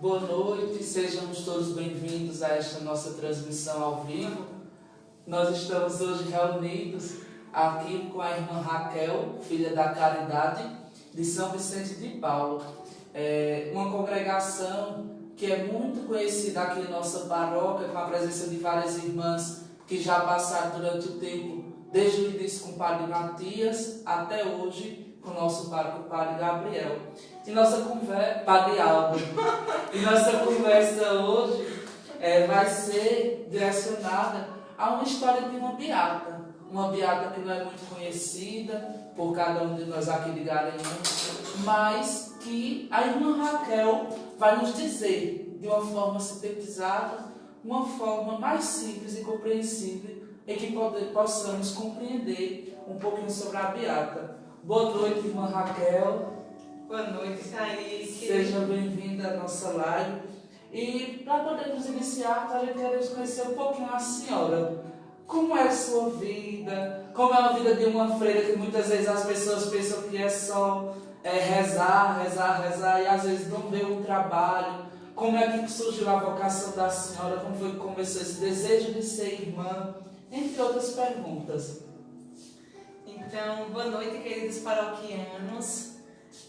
Boa noite, sejamos todos bem-vindos a esta nossa transmissão ao vivo. Nós estamos hoje reunidos aqui com a irmã Raquel, filha da Caridade, de São Vicente de Paulo. É uma congregação que é muito conhecida aqui em nossa paróquia, com a presença de várias irmãs que já passaram durante o tempo, desde o início com o Padre Matias até hoje com o nosso pároco, o Padre Gabriel. E nossa conversa, Padre Aldo. E nossa conversa hoje vai ser direcionada a uma história de uma beata que não é muito conhecida por cada um de nós aqui de Garanhuns, mas que a irmã Raquel vai nos dizer de uma forma sintetizada, uma forma mais simples e compreensível, em que possamos compreender um pouquinho sobre a beata. Boa noite, irmã Raquel. Boa noite, Thaís. Seja bem-vinda à nossa live. E para podermos iniciar, a gente quer conhecer um pouquinho a senhora. Como é a sua vida? Como é a vida de uma freira, que muitas vezes as pessoas pensam que é só rezar, e às vezes não vê um trabalho. Como é que surgiu a vocação da senhora? Como foi que começou esse desejo de ser irmã? Entre outras perguntas. Então, boa noite, queridos paroquianos.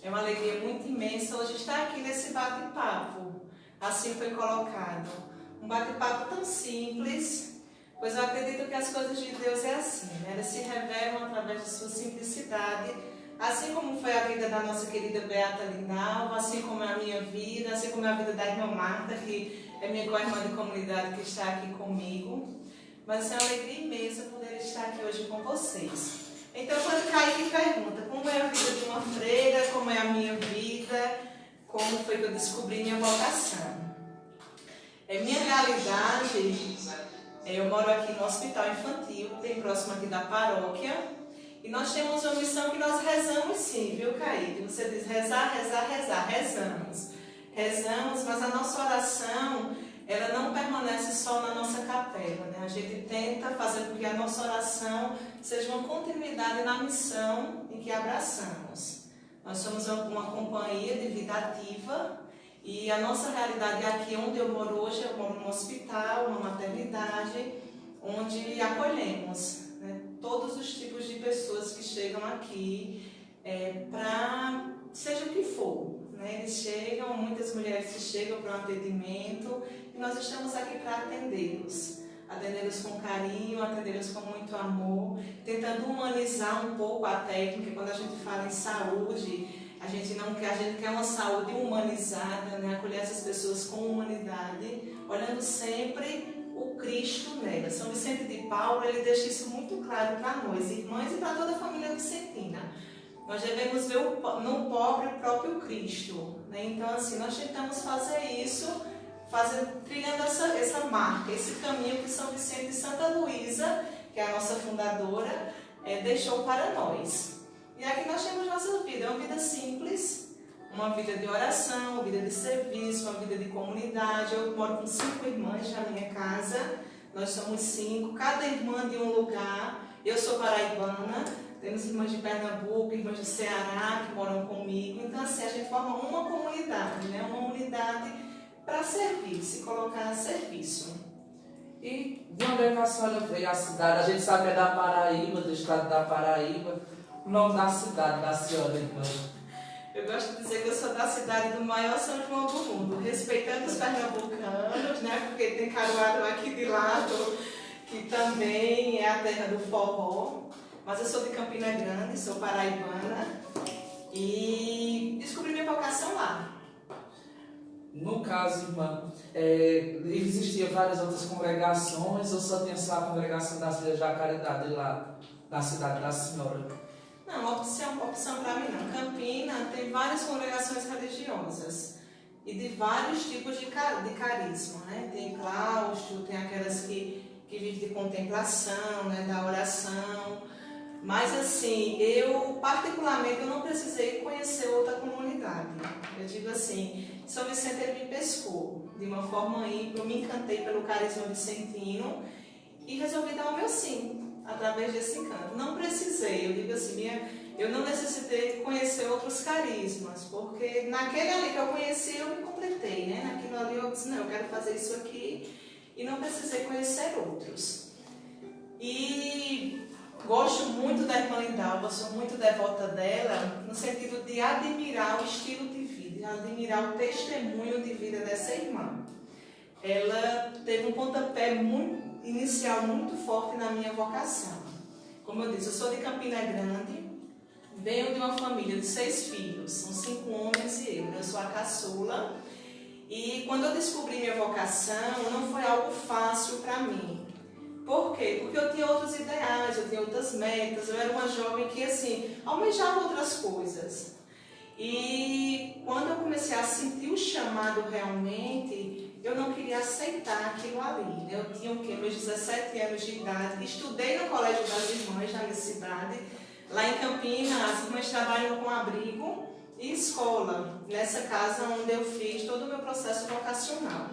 É uma alegria muito imensa hoje estar aqui nesse bate-papo. Assim foi colocado. Um bate-papo tão simples, pois eu acredito que as coisas de Deus é assim, né? Elas se revelam através de sua simplicidade, assim como foi a vida da nossa querida Beata Linalva, assim como é a minha vida, assim como é a vida da irmã Marta, que é minha co-irmã de comunidade que está aqui comigo. Mas é uma alegria imensa poder estar aqui hoje com vocês. Então, quando Kaique pergunta como é a vida de uma freira, como é a minha vida, como foi que eu descobri minha vocação. Minha realidade, eu moro aqui no Hospital Infantil, bem próximo aqui da paróquia, e nós temos uma missão que nós rezamos sim, viu, Kaique? Você diz rezar, rezamos. Rezamos, mas a nossa oração, ela não permanece só na nossa capela, né? A gente tenta fazer com que a nossa oração seja uma continuidade na missão em que abraçamos. Nós somos uma companhia de vida ativa e a nossa realidade aqui onde eu moro hoje, eu moro num hospital, uma maternidade, onde acolhemos, né, todos os tipos de pessoas que chegam aqui para seja o que for. Eles chegam, muitas mulheres que chegam para um atendimento e nós estamos aqui para atendê-los com carinho, atendê-los com muito amor, tentando humanizar um pouco a técnica. Quando a gente fala em saúde, a gente quer uma saúde humanizada, né? Acolher essas pessoas com humanidade, olhando sempre o Cristo nelas. São Vicente de Paulo, ele deixa isso muito claro para nós, irmãs, e para toda a família vicentina. Nós devemos ver no pobre o próprio Cristo, né? Então, assim, nós tentamos fazer isso, trilhando essa marca, esse caminho que São Vicente e Santa Luísa, que é a nossa fundadora, deixou para nós. E aqui nós temos nossa vida, uma vida simples, uma vida de oração, uma vida de serviço, uma vida de comunidade. Eu moro com 5 irmãs na minha casa, nós somos 5, cada irmã de um lugar. Eu sou paraibana, temos irmãs de Pernambuco, irmãs do Ceará que moram comigo. Então, assim, a gente forma uma comunidade, né? Uma unidade para servir, se colocar a serviço. E de onde é que a senhora veio a cidade? A gente sabe que é da Paraíba, do estado da Paraíba. O nome da cidade da senhora, irmã? Eu gosto de dizer que eu sou da cidade do maior São João do mundo, respeitando os pernambucanos, né? Porque tem Caruaru aqui de lado, que também é a terra do forró. Mas eu sou de Campina Grande, sou paraibana e descobri minha vocação lá. No caso, irmã, existiam várias outras congregações ou só tinha só a congregação das Filhas da Caridade lá na cidade da senhora? Não, opção para mim não. Campina tem várias congregações religiosas e de vários tipos de carisma, né? Tem claustro, tem aquelas que vivem de contemplação, né? Da oração. Mas assim, eu particularmente eu não precisei conhecer outra comunidade. Eu digo assim, São Vicente ele me pescou de uma forma ímpar, eu me encantei pelo carisma vicentino e resolvi dar o meu sim, através desse encanto. Não precisei, eu digo assim, eu não necessitei conhecer outros carismas, porque naquele ali que eu conheci eu me completei, né? disse, não, eu quero fazer isso aqui e não precisei conhecer outros. E gosto muito da irmã Lindalva, sou muito devota dela, no sentido de admirar o estilo de vida, admirar o testemunho de vida dessa irmã. Ela teve um pontapé inicial muito forte na minha vocação. Como eu disse, eu sou de Campina Grande, venho de uma família de 6 filhos, são 5 homens e eu sou a caçula. E quando eu descobri minha vocação, não foi algo fácil para mim. Por quê? Porque eu tinha outros ideais, eu tinha outras metas, eu era uma jovem que, assim, almejava outras coisas. E quando eu comecei a sentir o chamado realmente, eu não queria aceitar aquilo ali. Eu tinha o quê? Meus 17 anos de idade, estudei no Colégio das Irmãs, na minha cidade. Lá em Campinas, as irmãs trabalham com abrigo e escola, nessa casa onde eu fiz todo o meu processo vocacional.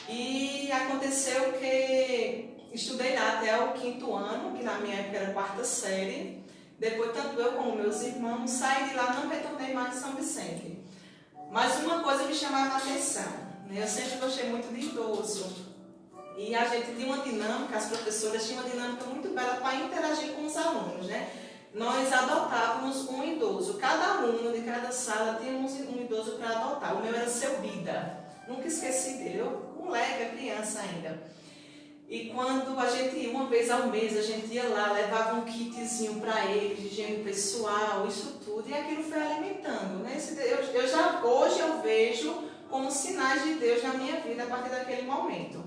E aconteceu que estudei lá até o 5º ano, que na minha época era 4ª série. Depois, tanto eu como meus irmãos, saí de lá, não retornei mais em São Vicente. Mas uma coisa me chamava a atenção, né? Eu sempre gostei muito de idoso. E a gente tinha uma dinâmica, as professoras tinham uma dinâmica muito bela para interagir com os alunos, né? Nós adotávamos um idoso. Cada aluno de cada sala tinha um idoso para adotar. O meu era seu Bida. Nunca esqueci dele. Eu, moleque, criança ainda. E quando a gente ia, uma vez ao mês, a gente ia lá, levava um kitzinho para ele, de higiene pessoal, isso tudo. E aquilo foi alimentando, né? Hoje eu vejo como sinais de Deus na minha vida a partir daquele momento.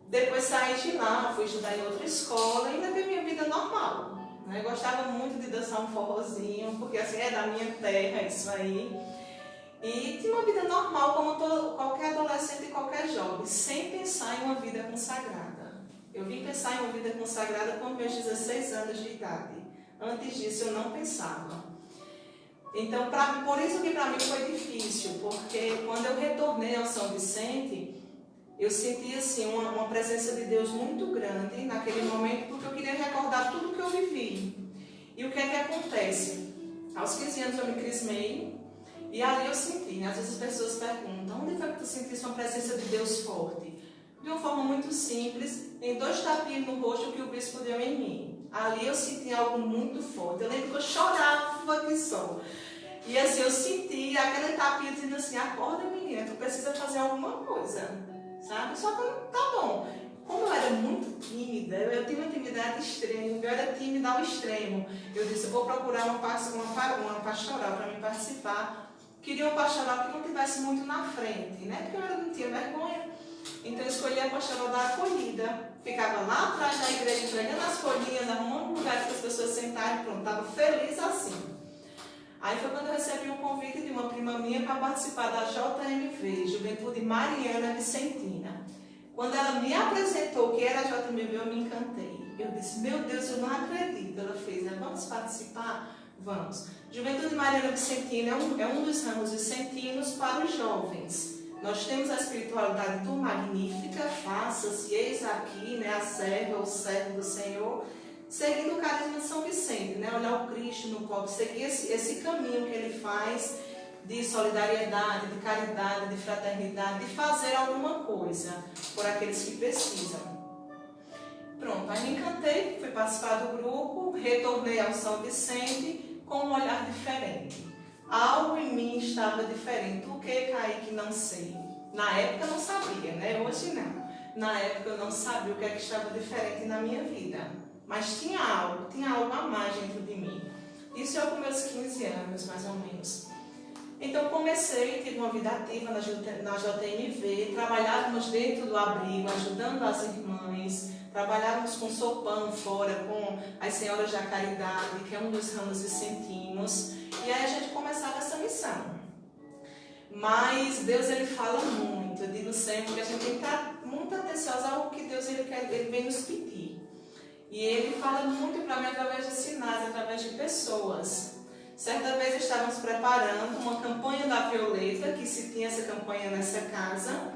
Depois saí de lá, fui estudar em outra escola e ainda vi minha vida normal. Eu gostava muito de dançar um forrozinho, porque assim é da minha terra isso aí. E tinha uma vida normal, como qualquer adolescente e qualquer jovem, sem pensar em uma vida consagrada. Eu vim pensar em uma vida consagrada com meus 16 anos de idade. Antes disso eu não pensava. Então, por isso que para mim foi difícil, porque quando eu retornei ao São Vicente, eu senti assim, uma presença de Deus muito grande naquele momento, porque eu queria recordar tudo que eu vivi. E o que é que acontece? Aos 15 anos eu me crismei, e ali eu senti, né? Às vezes as pessoas perguntam, onde foi que tu sentiste uma presença de Deus forte? De uma forma muito simples, em 2 tapinhas no rosto que o bispo deu em mim. Ali eu senti algo muito forte. Eu lembro que eu chorava que só. E assim, eu senti aquela tapinha dizendo assim, acorda menina, tu precisa fazer alguma coisa. Sabe? Só que tá bom. Como eu era muito tímida, eu tinha uma timidez extrema, eu era tímida ao extremo. Eu disse, eu vou procurar uma pastoral para me participar. Queria uma pastoral que não tivesse muito na frente, né? Porque eu não tinha vergonha. Então eu escolhi a pastoral da acolhida. Ficava lá atrás da igreja, entregando as folhinhas, arrumando lugares para as pessoas sentarem, pronto, estava feliz assim. Aí foi quando eu recebi um convite de uma prima minha para participar da JMV, Juventude Mariana Vicentina. Quando ela me apresentou o que era a JMV, eu me encantei. Eu disse, meu Deus, eu não acredito. Ela fez, né? Vamos participar? Vamos. Juventude Mariana Vicentina é um dos ramos vicentinos para os jovens. Nós temos a espiritualidade do Magnífica, faça-se, eis aqui, né, a serva, o servo do Senhor, seguindo o carisma de São Vicente, né, olhar o Cristo no pobre, seguir esse caminho que ele faz de solidariedade, de caridade, de fraternidade, de fazer alguma coisa por aqueles que precisam. Pronto, aí me encantei, fui participar do grupo, retornei ao São Vicente com um olhar diferente. Algo em mim estava diferente. O que, Kaique? Não sei. Na época eu não sabia, né? Hoje não. Na época eu não sabia o que é que estava diferente na minha vida. Mas tinha algo a mais dentro de mim. Isso eu com meus 15 anos, mais ou menos. Então comecei, tive uma vida ativa na JMV, trabalhávamos dentro do abrigo, ajudando as irmãs, trabalhávamos com sopão fora, com as senhoras da caridade, que é um dos ramos vicentinos, e aí a gente começava essa missão. Mas Deus, ele fala muito, eu digo sempre que a gente tem que estar muito atenciosa ao que Deus ele vem nos pedir. E ele fala muito para mim através de sinais, através de pessoas. Certa vez estávamos preparando uma campanha da Violeta, que se tinha essa campanha nessa casa,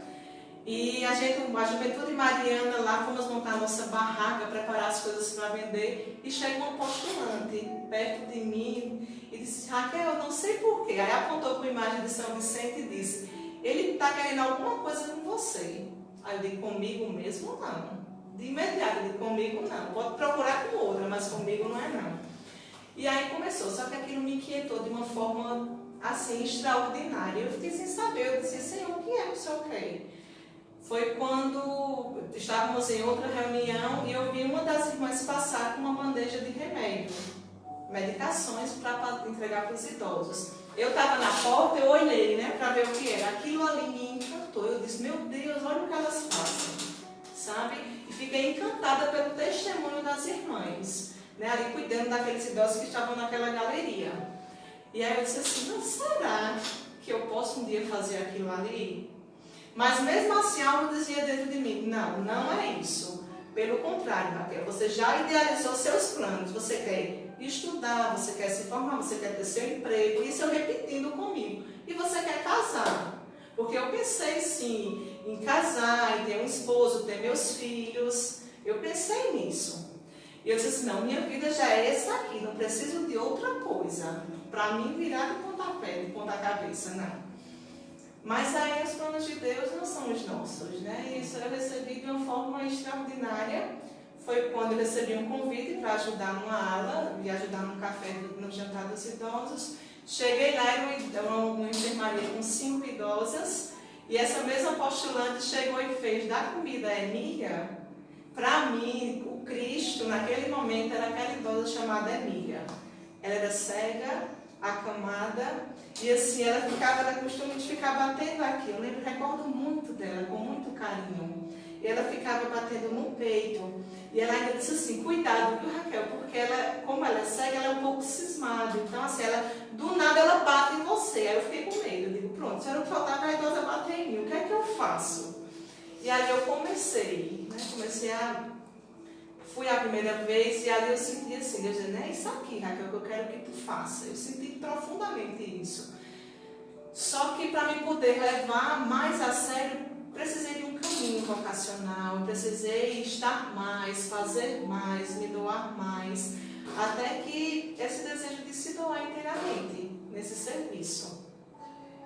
e a Juventude Mariana lá, fomos montar a nossa barraca, preparar as coisas para vender, e chega uma postulante perto de mim e disse, Raquel, eu não sei porquê. Aí apontou para a imagem de São Vicente e disse, ele está querendo alguma coisa com você. Aí eu digo, comigo mesmo não. De imediato, eu digo, comigo não. Pode procurar com outra, mas comigo não é não. E aí começou, só que aquilo me inquietou de uma forma assim, extraordinária. Eu fiquei sem saber, eu disse, Senhor, o que é que o Senhor quer? Foi quando estávamos em outra reunião e eu vi uma das irmãs passar com uma bandeja de remédio, medicações para entregar para os idosos. Eu estava na porta, eu olhei, né, para ver o que era. Aquilo ali me encantou. Eu disse, meu Deus, olha o que elas fazem, sabe? E fiquei encantada pelo testemunho das irmãs, né, ali cuidando daqueles idosos que estavam naquela galeria. E aí eu disse assim, não, será que eu posso um dia fazer aquilo ali? Mas mesmo assim, algo dizia dentro de mim, não, não é isso. Pelo contrário, Raquel, você já idealizou seus planos, você quer estudar, você quer se formar, você quer ter seu emprego, isso eu repetindo comigo. E você quer casar. Porque eu pensei sim em casar, em ter um esposo, ter meus filhos. Eu pensei nisso. E eu disse assim, não, minha vida já é essa aqui, não preciso de outra coisa. Para mim virar de pontapé, de ponta cabeça, não. Mas aí os planos de Deus não são os nossos, né? E isso eu recebi de uma forma extraordinária. Foi quando eu recebi um convite para ajudar numa ala, e ajudar num café no jantar dos idosos. Cheguei lá, era uma enfermaria com 5 idosas, e essa mesma postulante chegou e fez da comida a Emília. Para mim, o Cristo, naquele momento, era aquela idosa chamada Emília. Ela era cega, acamada, e assim, ela costume de ficar batendo aqui. Eu recordo muito dela, com muito carinho. E ela ficava batendo no peito. E ela ainda disse assim, cuidado, viu, Raquel? Porque ela, como ela é cega, ela é um pouco cismada. Então, assim, do nada ela bate em você. Aí eu fiquei com medo. Eu digo, pronto, se era o que faltava, a idosa bater em mim. O que é que eu faço? E aí eu comecei, né? Fui a primeira vez e ali eu senti assim, Deus dizendo, é isso aqui, Raquel, que eu quero que tu faça. Eu senti profundamente isso. Só que para mim poder levar mais a sério, precisei de um caminho vocacional, precisei estar mais, fazer mais, me doar mais, até que esse desejo de se doar inteiramente nesse serviço.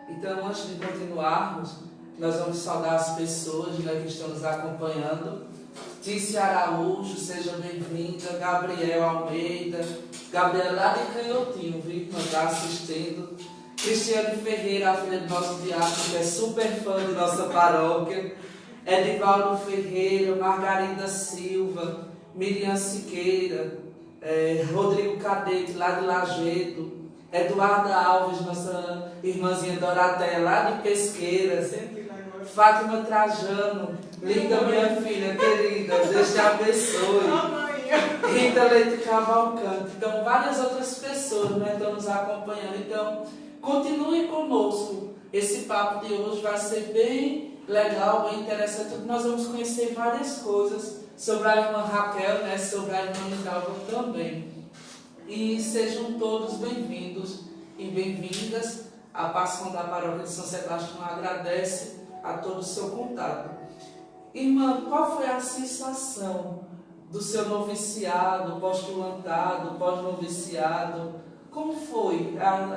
Então, antes de continuarmos, nós vamos saudar as pessoas, né, que estão nos acompanhando. Tícia Araújo, seja bem-vinda. Gabriel Almeida, Gabriel lá de Canhotinho, viu, que está assistindo. Cristiane Ferreira, a filha do nosso diácono, que é super fã de nossa paróquia. Edivaldo Ferreira, Margarida Silva, Miriam Siqueira, Rodrigo Cadete, lá de Lajedo. Eduarda Alves, nossa irmãzinha Doroteia, lá de Pesqueiras. Fátima Trajano, linda minha filha querida, Deus te abençoe. Rita Leite Cavalcante. Então, várias outras pessoas, né, estão nos acompanhando. Então, continue conosco. Esse papo de hoje vai ser bem legal, bem interessante. Nós vamos conhecer várias coisas sobre a irmã Raquel, né, sobre a irmã Lindalva também. E sejam todos bem-vindos e bem-vindas. A Pastoral da Paróquia de São Sebastião agradece a todo o seu contato. Irmã, qual foi a sensação do seu noviciado, postulantado, pós-noviciado? Como foi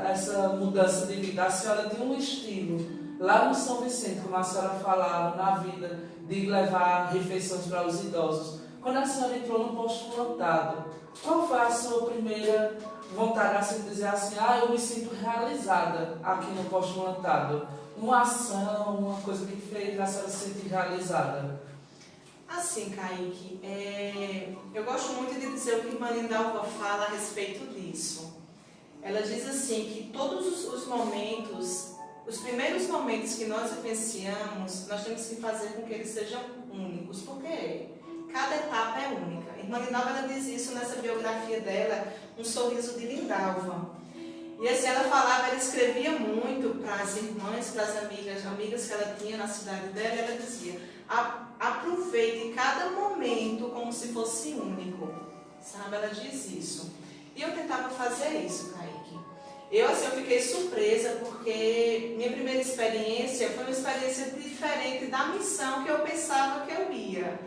essa mudança de vida? A senhora tinha um estilo lá no São Vicente, como a senhora falava, na vida, de levar refeições para os idosos. Quando a senhora entrou no postulantado, qual foi a sua primeira vontade, assim, de dizer assim, eu me sinto realizada aqui no postulantado? Uma ação, uma coisa que fez a senhora se sentir realizada? Assim, Kaique, eu gosto muito de dizer o que irmã Lindalva fala a respeito disso. Ela diz assim, que todos os momentos, os primeiros momentos que nós vivenciamos, nós temos que fazer com que eles sejam únicos, porque cada etapa é única. Irmã Lindalva, ela diz isso nessa biografia dela, Um Sorriso de Lindalva. E assim, ela falava, ela escrevia muito para as irmãs, para as amigas que ela tinha na cidade dela, ela dizia, aproveite cada momento como se fosse único, sabe? Ela diz isso. E eu tentava fazer isso, Kaique. Eu fiquei surpresa, porque minha primeira experiência foi uma experiência diferente da missão que eu pensava que eu ia.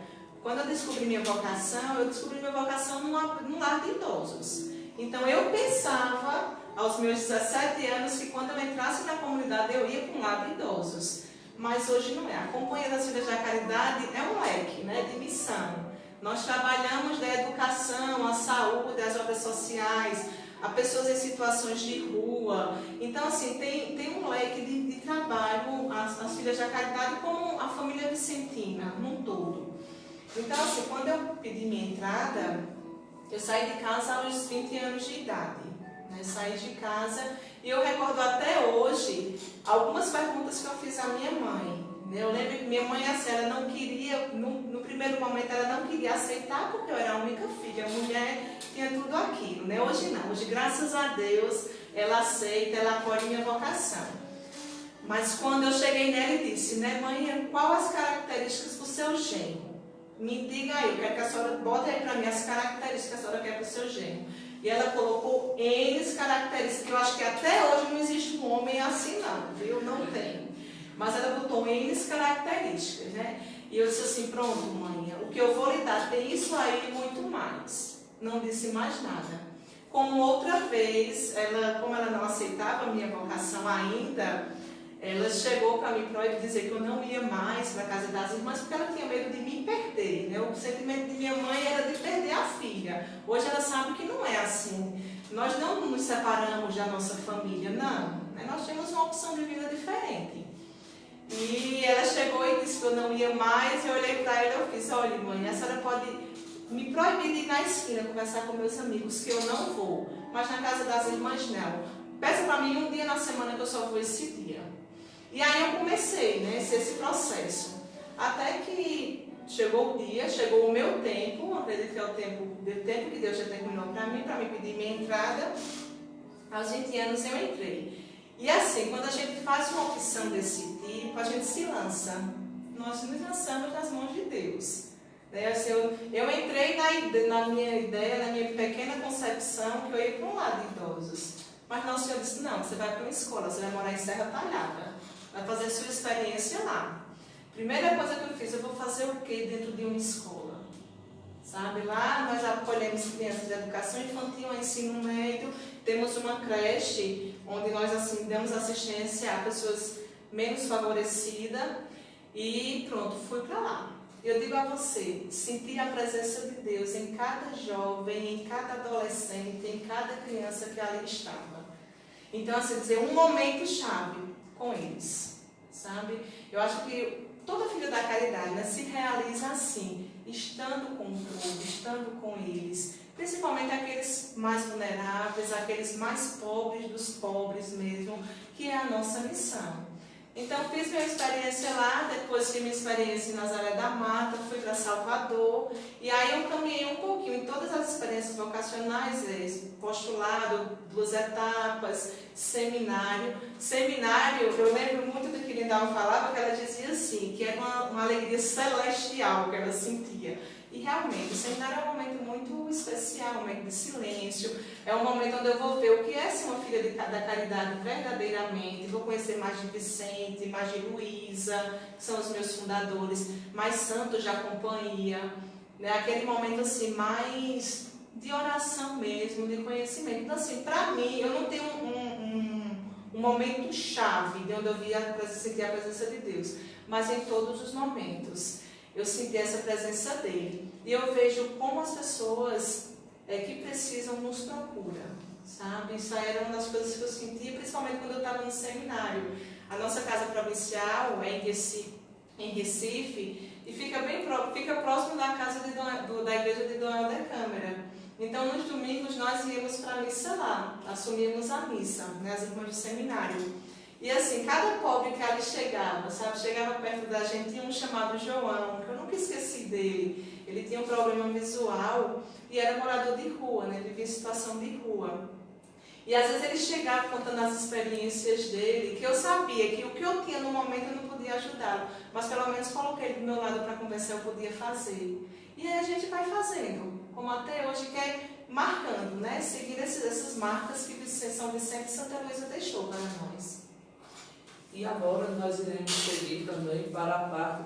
Quando eu descobri minha vocação num lar de idosos. Então eu pensava, aos meus 17 anos, que quando eu entrasse na comunidade eu ia para um lar de idosos. mas hoje não é. A Companhia das Filhas da Caridade é um leque, né, de missão. Nós trabalhamos da educação, a saúde, as obras sociais, a pessoas em situações de rua. Então, assim, tem um leque de trabalho, as Filhas da Caridade, como a família vicentina, num todo. Então, assim, quando eu pedi minha entrada, eu saí de casa aos 20 anos de idade. Né? Saí de casa e eu recordo até hoje algumas perguntas que eu fiz à minha mãe. Eu lembro que minha mãe, assim, ela não queria, no primeiro momento, ela não queria aceitar, porque eu era a única filha, a mulher tinha tudo aquilo, né? Hoje não, hoje, graças a Deus, ela aceita, ela acolhe minha vocação. Mas quando eu cheguei nela e disse, né, mãe, quais as características do seu genro? Me diga aí, eu quero que a senhora bote aí para mim as características que a senhora quer para o seu genro. E ela colocou N características, que eu acho que até hoje não existe um homem assim não, viu? Não tem. Mas ela botou N características, né? E eu disse assim, pronto, mãe, o que eu vou lhe dar tem isso aí e muito mais. Não disse mais nada. Como outra vez, como ela não aceitava a minha vocação ainda, ela chegou para mim para dizer que eu não ia mais para a casa das irmãs, porque ela tinha medo de me perder, né? O sentimento de minha mãe era de perder a filha. Hoje ela sabe que não é assim. Nós não nos separamos da nossa família, não. Né? Nós temos uma opção de vida diferente. E ela chegou e disse que eu não ia mais, eu olhei para ela e eu fiz, olha mãe, a senhora pode me proibir de ir na esquina conversar com meus amigos, que eu não vou, mas na casa das irmãs não. Peça para mim um dia na semana que eu só vou esse dia. E aí eu comecei, né, esse processo. Até que chegou o dia, chegou o meu tempo, acredito que é o tempo que Deus já terminou para mim pedir minha entrada. Aos 20 anos eu entrei. E assim, quando a gente faz uma opção desse tipo, a gente se lança. Nós nos lançamos nas mãos de Deus. Assim, eu entrei na minha ideia, na minha pequena concepção, que eu ia para um lado de idosos. Mas Nosso Senhor disse, não, você vai para uma escola, você vai morar em Serra Talhada. Vai fazer sua experiência lá. Primeira coisa que eu fiz, eu vou fazer o quê dentro de uma escola? Sabe, lá nós acolhemos crianças de educação infantil, ensino médio, temos uma creche onde nós assim, damos assistência a pessoas menos favorecidas e pronto, fui para lá. Eu digo a você, sentir a presença de Deus em cada jovem, em cada adolescente, em cada criança que ali estava. Então, assim, dizer, um momento chave com eles, sabe? Eu acho que toda filha da caridade, né, se realiza assim, estando com o povo, estando com eles, principalmente aqueles mais vulneráveis, aqueles mais pobres dos pobres mesmo, que é a nossa missão. Então, fiz minha experiência lá, depois fiz minha experiência em Nazaré da Mata, fui para Salvador, e aí eu caminhei um pouquinho em todas as experiências vocacionais, postulado, 2 etapas, seminário. Seminário, eu lembro muito do que Lindalva falava, que ela dizia assim, que era uma alegria celestial que ela sentia. E realmente, o seminário é um momento muito especial, um momento de silêncio, é um momento onde eu vou ver o que é ser uma filha da caridade verdadeiramente, vou conhecer mais de Vicente, mais de Luísa, que são os meus fundadores, mais santos da companhia, né? Aquele momento assim, mais de oração mesmo, de conhecimento. Então assim, para mim, eu não tenho um momento chave de onde eu senti a presença de Deus, mas em todos os momentos eu senti essa presença dele. E eu vejo como as pessoas que precisam nos procuram, sabe? Isso era uma das coisas que eu sentia, principalmente quando eu estava no seminário. A nossa casa provincial é em Recife e fica próximo da casa da igreja de Dona Helder Câmara. Então, nos domingos, nós íamos para a missa lá, assumíamos a missa, né, as irmãs do seminário. E assim, cada pobre que ali chegava, sabe, chegava perto da gente, tinha um chamado João, que eu nunca esqueci dele. Ele tinha um problema visual e era morador de rua, né, vivia em situação de rua. E às vezes ele chegava contando as experiências dele, que eu sabia que o que eu tinha no momento eu não podia ajudá-lo, mas pelo menos coloquei ele do meu lado para conversar, eu podia fazer. E aí a gente vai fazendo, como até hoje, que é marcando, né, seguindo essas marcas que São Vicente e Santa Luísa deixou para nós. E agora nós iremos seguir também para a parte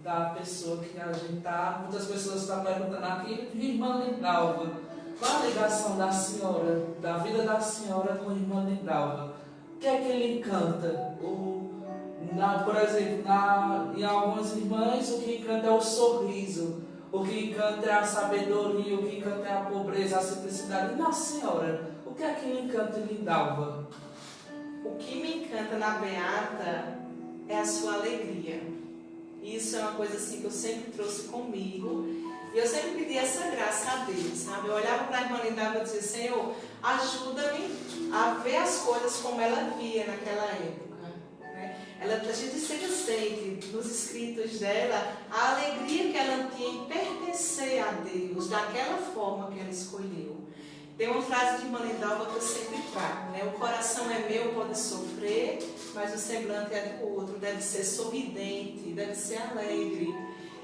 da pessoa que a gente está. Muitas pessoas estão perguntando aqui, irmã Lindalva, qual a ligação da senhora, da vida da senhora com a irmã Lindalva? O que é que lhe encanta? Por exemplo, em algumas irmãs o que encanta é o sorriso, o que encanta é a sabedoria, o que encanta é a pobreza, a simplicidade. E na senhora, o que é que lhe encanta em Lindalva? O que me encanta na Beata é a sua alegria. Isso é uma coisa assim que eu sempre trouxe comigo. E eu sempre pedi essa graça a Deus, sabe? Eu olhava para a irmã Lindalva e dizia: Senhor, ajuda-me a ver as coisas como ela via naquela época. A gente sempre sente nos escritos dela a alegria que ela tinha em pertencer a Deus, daquela forma que ela escolheu. Tem uma frase de irmã Lindalva que eu sempre trago, né? O coração é meu, pode sofrer, mas o semblante é do outro, deve ser sorridente, deve ser alegre.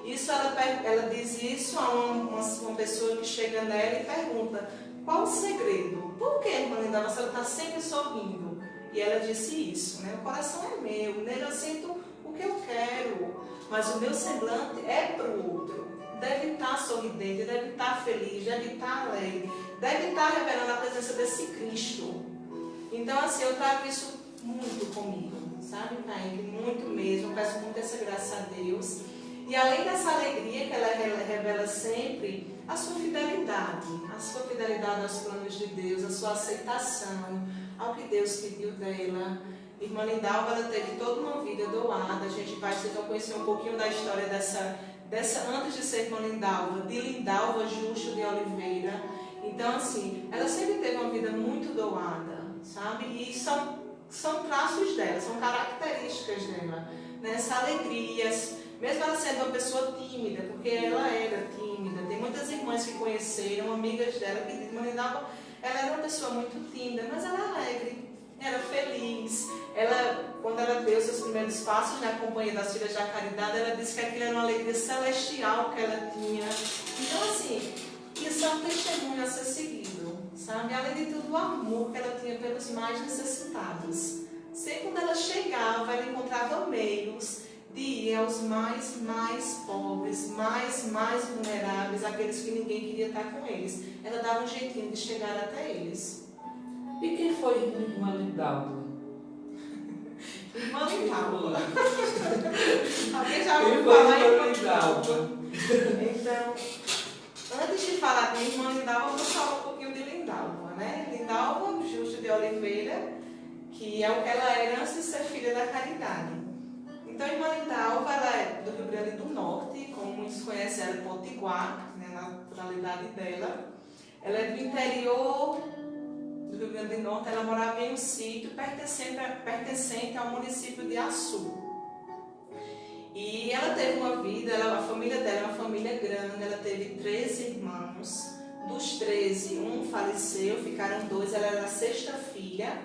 Isso ela diz isso a uma pessoa que chega nela e pergunta: qual o segredo? Por que, irmã Lindalva, você está sempre sorrindo? E ela disse isso, né? O coração é meu, nele eu sinto o que eu quero, mas o meu semblante é para o outro. Deve estar sorridente, deve estar feliz, deve estar alegre, deve estar revelando a presença desse Cristo. Então, assim, eu trago isso muito comigo, sabe, Kaique? Muito mesmo, eu peço muito essa graça a Deus. E além dessa alegria que ela revela sempre, a sua fidelidade aos planos de Deus, a sua aceitação ao que Deus pediu dela. Irmã Lindalva, ela teve toda uma vida doada. A gente vai conhecer um pouquinho da história dessa antes de ser irmã Lindalva, de Lindalva Justo de Oliveira. Então, assim, ela sempre teve uma vida muito doada, sabe? E são traços dela, são características dela, né? Essa alegria, mesmo ela sendo uma pessoa tímida, porque ela era tímida. Tem muitas irmãs que conheceram, amigas dela, que dizem: irmã Lindalva, ela era uma pessoa muito tímida, mas ela era alegre, era feliz. Quando ela deu seus primeiros passos na companhia das Filhas da Caridade, ela disse que aquilo era uma alegria celestial que ela tinha. Então, assim, isso é um testemunho a ser seguido, sabe? Além de tudo, o amor que ela tinha pelos mais necessitados. Sempre quando ela chegava, ela encontrava meios de ir aos mais pobres, mais vulneráveis, aqueles que ninguém queria estar com eles. Ela dava um jeitinho de chegar até eles. E quem foi irmã Lindalva? Irmã Lindalva. Alguém já ouviu falar em irmã Lindalva? Então, antes de falar de irmã Lindalva, vamos falar um pouquinho de Lindalva, né? Lindalva Justo de Oliveira, que é o que ela era antes de ser filha da Caridade. Então, a irmã Lindalva, ela é do Rio Grande do Norte, como muitos conhecem, ela é potiguar, né, na naturalidade dela. Ela é do interior do Rio Grande do Norte, ela morava em um sítio pertencente ao município de Açu. E ela teve uma vida, a família dela é uma família grande, ela teve 13 irmãos. Dos 13, um faleceu, ficaram 2, ela era a 6ª filha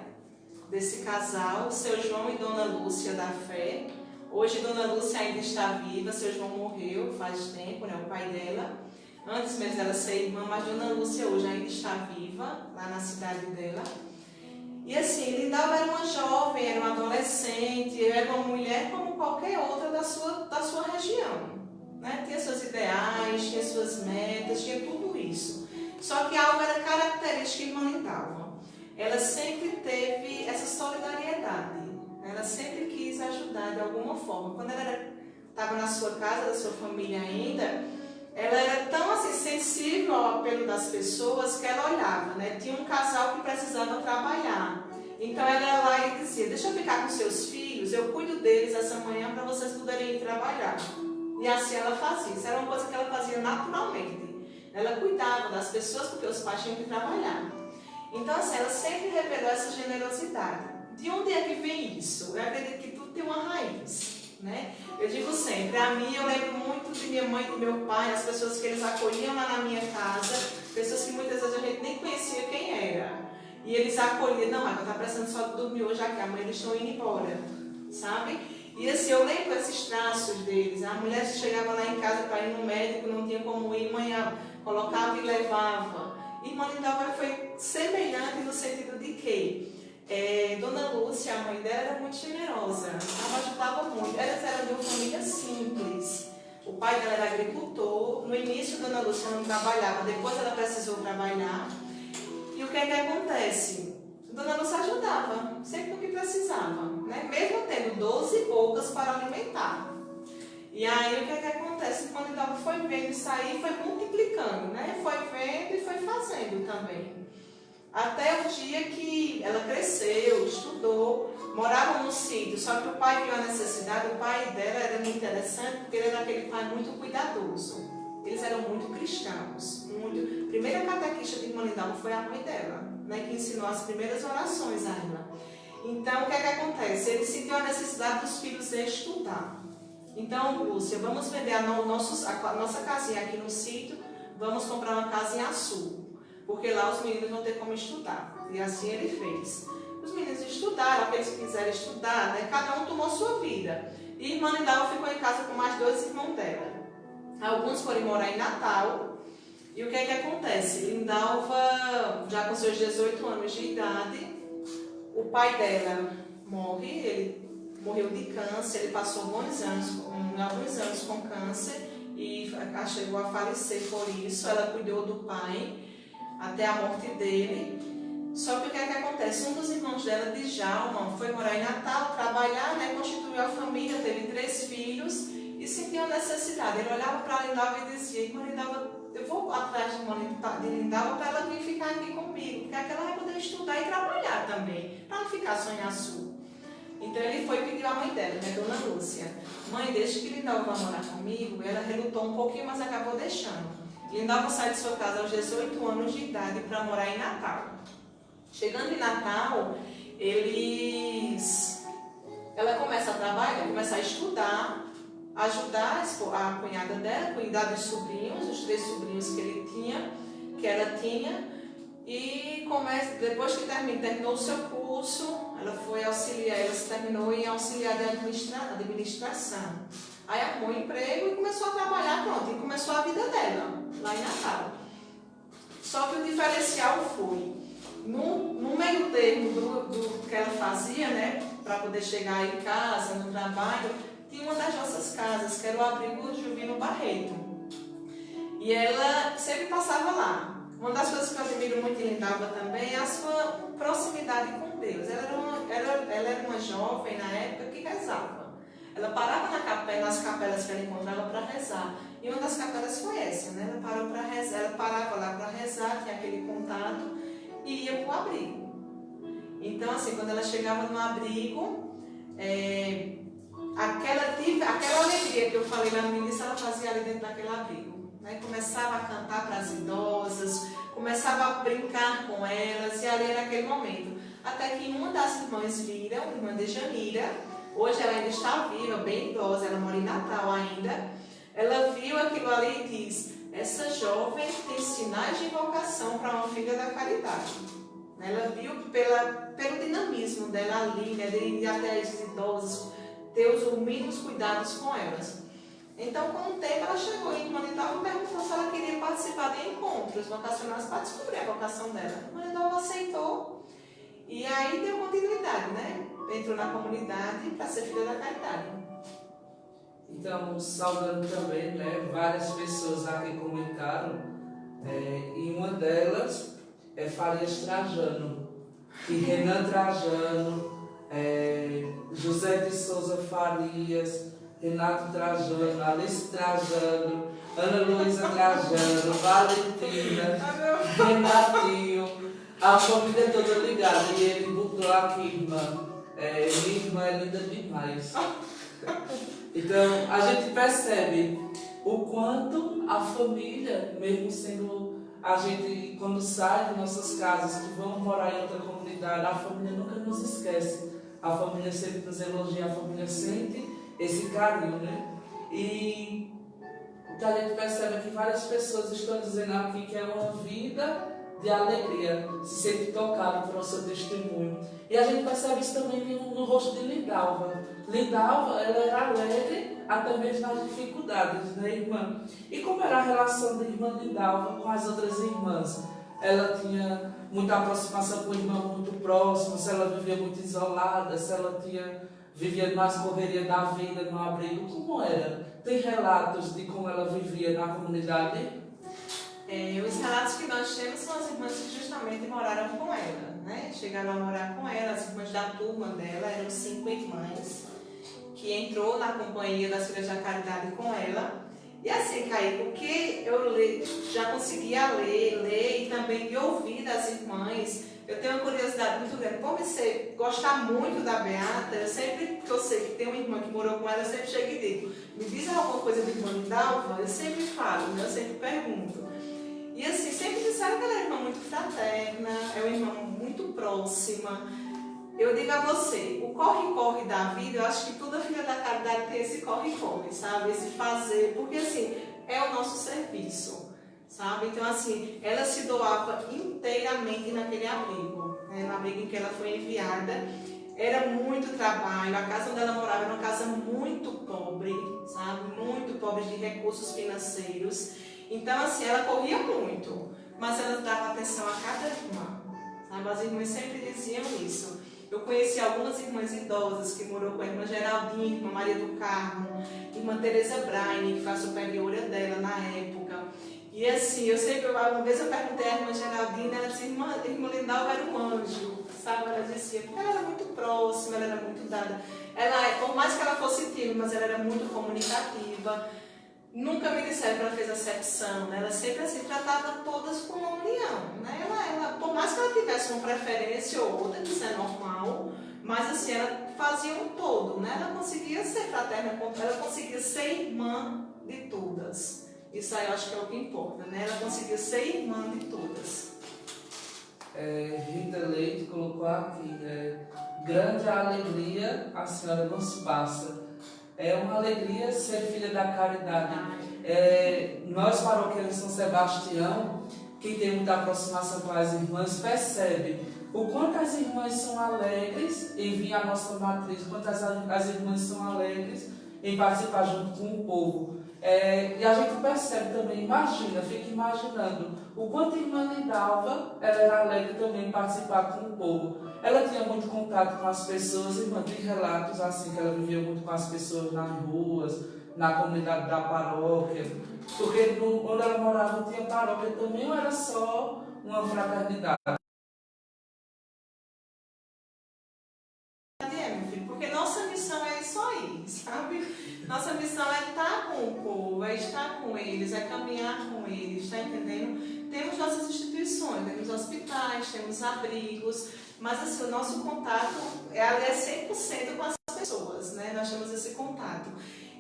desse casal, seu João e Dona Lúcia da Fé. Hoje Dona Lúcia ainda está viva, seu João morreu faz tempo, né, o pai dela. Antes mesmo dela ser irmã, mas Dona Lúcia hoje ainda está viva, lá na cidade dela. E assim, Lindalva era uma jovem, era uma adolescente, era uma mulher como qualquer outra da sua região, né? Tinha seus ideais, tinha suas metas, tinha tudo isso. Só que algo era característico de irmã Lindalva. Ela sempre teve essa solidariedade. Ela sempre quis ajudar de alguma forma. Quando ela estava na sua casa, da sua família ainda, ela era tão assim, sensível ao apelo das pessoas que ela olhava, né? Tinha um casal que precisava trabalhar. Então ela ia lá e dizia: deixa eu ficar com seus filhos, eu cuido deles essa manhã para vocês poderem ir trabalhar. E assim ela fazia. Isso era uma coisa que ela fazia naturalmente. Ela cuidava das pessoas porque os pais tinham que trabalhar. Então assim, ela sempre revelou essa generosidade. De onde é que vem isso? Eu acredito que tudo tem uma raiz, né? Eu digo sempre, a mim eu lembro muito de minha mãe e do meu pai, as pessoas que eles acolhiam lá na minha casa, pessoas que muitas vezes a gente nem conhecia quem era. E eles acolhiam: não, Marca, tá precisando só dormir hoje aqui, amanhã eles estão indo embora, sabe? E assim, eu lembro esses traços deles. A mulher chegava lá em casa para ir no médico, não tinha como ir, mãe colocava e levava. Irmã Lindalva foi semelhante no sentido de que Dona Lúcia, a mãe dela, era muito generosa, ela ajudava muito. Elas eram de uma família simples. O pai dela era agricultor. No início, Dona Lúcia não trabalhava, depois ela precisou trabalhar. E o que é que acontece? Dona Lúcia ajudava, sempre no que precisava, né? Mesmo tendo 12 e poucas todas para alimentar. E aí o que acontece? Quando Lindalva foi vendo isso aí, foi multiplicando, né? Foi vendo e foi fazendo também. Até o dia que ela cresceu, estudou, morava no sítio, só que o pai viu a necessidade. O pai dela era muito interessante, porque ele era aquele pai muito cuidadoso. Eles eram muito cristãos. A primeira catequista de irmã Lindalva foi a mãe dela, né, que ensinou as primeiras orações a irmã. Então, o que acontece? Ele sentiu a necessidade dos filhos estudar. Então, Lúcia, vamos vender a nossa casinha aqui no sítio, vamos comprar uma casa em Açu, porque lá os meninos vão ter como estudar. E assim ele fez. Os meninos estudaram, aqueles que quiserem estudar, né? Cada um tomou sua vida. E irmã Lindalva ficou em casa com mais 2 irmãos dela. Alguns foram morar em Natal. E o que acontece? Lindalva, já com seus 18 anos de idade, o pai dela morre, ele morreu de câncer, ele passou alguns anos com câncer e chegou a falecer por isso. Ela cuidou do pai até a morte dele. Só que o que acontece? Um dos irmãos dela, Djalma, foi morar em Natal, trabalhar, né, constituiu a família, teve 3 filhos e sentiu a necessidade. Ele olhava para Lindalva e dizia: irmã Lindalva, eu vou atrás de Lindalva para ela vir ficar aqui comigo, porque aquela vai poder estudar e trabalhar também, para não ficar só em Açu. Então ele foi pedir à mãe dela, né, Dona Lúcia: mãe, deixa que Lindalva vai morar comigo. Ela relutou um pouquinho, mas acabou deixando. Lindalva sai de sua casa aos 18 anos de idade para morar em Natal. Chegando em Natal, ela começa a trabalhar, começa a estudar, ajudar a cunhada dela, cuidar dos sobrinhos, os 3 sobrinhos que ela tinha, e depois que terminou o seu curso, ela foi auxiliar, ela se terminou em auxiliar de administração. Aí arrumou um emprego e começou a trabalhar, pronto, e começou a vida dela, lá em Natal. Só que o diferencial foi, no meio termo do que ela fazia, né, para poder chegar em casa, no trabalho, tinha uma das nossas casas, que era o abrigo Juvino Barreto. E ela sempre passava lá. Uma das coisas que eu admiro muito em Lindalva também é a sua proximidade com Deus. Ela era uma jovem na época que rezava. Ela parava nas capelas que ela encontrava para rezar. E uma das capelas foi essa, né? Ela parou para rezar, ela parava lá para rezar, tinha aquele contato e ia para o abrigo. Então, assim, quando ela chegava no abrigo, aquela alegria que eu falei lá no início, ela fazia ali dentro daquele abrigo. Né? Começava a cantar para as idosas, começava a brincar com elas, e ali era aquele momento. Até que uma das irmãs viram, a irmã Dejanira, hoje ela ainda está viva, bem idosa, ela mora em Natal ainda. Ela viu aquilo ali e diz: essa jovem tem sinais de vocação para uma filha da caridade. Ela viu pelo dinamismo dela ali, né, de ir até as idosas, ter os mínimos cuidados com elas. Então, com o tempo, ela chegou em irmã Lindalva e perguntou se ela queria participar de encontros vocacionais para descobrir a vocação dela. A irmã Lindalva aceitou e aí deu continuidade, né? Entrou na comunidade para ser filha da caridade. Então, saudando também, né, várias pessoas aqui comentaram, e uma delas é Farias Trajano, e Renan Trajano, José de Souza Farias, Renato Trajano, Alice Trajano, Ana Luísa Trajano, Valentina, Renatinho, a família toda ligada. E ele botou aqui, irmã, minha irmã é linda demais. Então, a gente percebe o quanto a família, mesmo sendo a gente, quando sai de nossas casas, que vamos morar em outra comunidade, a família nunca nos esquece. A família sempre nos elogia, a família sente esse carinho, né? E o que a gente percebe é que várias pessoas estão dizendo aqui que é uma vida de alegria, se sente tocado por seu testemunho. E a gente percebe isso também no rosto de Lindalva. Lindalva, ela era alegre até mesmo nas dificuldades, né, irmã? E como era a relação da irmã Lindalva com as outras irmãs? Ela tinha muita aproximação com o irmão muito próximo, se ela vivia muito isolada, se ela vivia mais correria da vida no abrigo, como era? Tem relatos de como ela vivia na comunidade? Os relatos que nós temos são as irmãs que justamente moraram com ela, né? Chegaram a morar com ela, as irmãs da turma dela, eram 5 irmãs, que que entrou na companhia das Filhas da Caridade com ela. E assim, Kaique, o que eu já conseguia ler e também de ouvir das irmãs, eu tenho uma curiosidade muito grande. Por você gostar muito da Beata, eu sempre que eu sei que tem uma irmã que morou com ela, eu sempre chego e digo, me diz alguma coisa da irmã Lindalva? Eu sempre falo, né? Eu sempre pergunto. E assim, sempre disseram que ela é uma irmã muito fraterna, é uma irmã muito próxima. Eu digo a você, o corre-corre da vida, eu acho que toda filha da caridade tem esse corre-corre, sabe? Esse fazer, porque assim, é o nosso serviço, sabe? Então assim, ela se doava inteiramente naquele abrigo, né? No abrigo em que ela foi enviada. Era muito trabalho, a casa onde ela morava era uma casa muito pobre, sabe? Muito pobre de recursos financeiros. Então assim, ela corria muito, mas ela dava atenção a cada irmã, sabe? As irmãs sempre diziam isso. Eu conheci algumas irmãs idosas que morou com a irmã Geraldine, irmã Maria do Carmo, irmã Teresa Braine, que foi a superiora dela na época. E assim, uma vez eu perguntei à irmã Geraldine, ela disse, irmã Lindalva era um anjo, sabe? Ela dizia, porque ela era muito próxima, ela era muito dada. Por mais que ela fosse tímida, mas ela era muito comunicativa. Nunca me disseram que ela fez acepção, né? Ela sempre assim, tratava todas com uma união, né? Por mais que ela tivesse uma preferência ou outra, isso é normal, mas assim, ela fazia um todo, né? Ela conseguia ser fraterna, ela conseguia ser irmã de todas. Isso aí eu acho que é o que importa, né? Ela conseguia ser irmã de todas. Rita Leite colocou aqui, grande alegria a senhora nos passa. É uma alegria ser filha da caridade. Nós, paroquianos de São Sebastião, que tem muita aproximação com as irmãs, percebe o quanto as irmãs são alegres em vir à nossa matriz, o quanto as irmãs são alegres em participar junto com o povo. E a gente percebe também, fica imaginando o quanto a irmã Lindalva ela era alegre também em participar com o povo. Ela tinha muito contato com as pessoas, irmã, tem relatos assim que ela vivia muito com as pessoas nas ruas, na comunidade da paróquia, porque onde ela morava tinha paróquia também, ou era só uma fraternidade? Porque nossa missão é isso aí, sabe? Nossa missão é estar com o povo, é estar com eles, é caminhar com eles, está entendendo? Temos nossas instituições, temos hospitais, temos abrigos, mas assim, o nosso contato é 100% com as pessoas, né? Nós temos esse contato.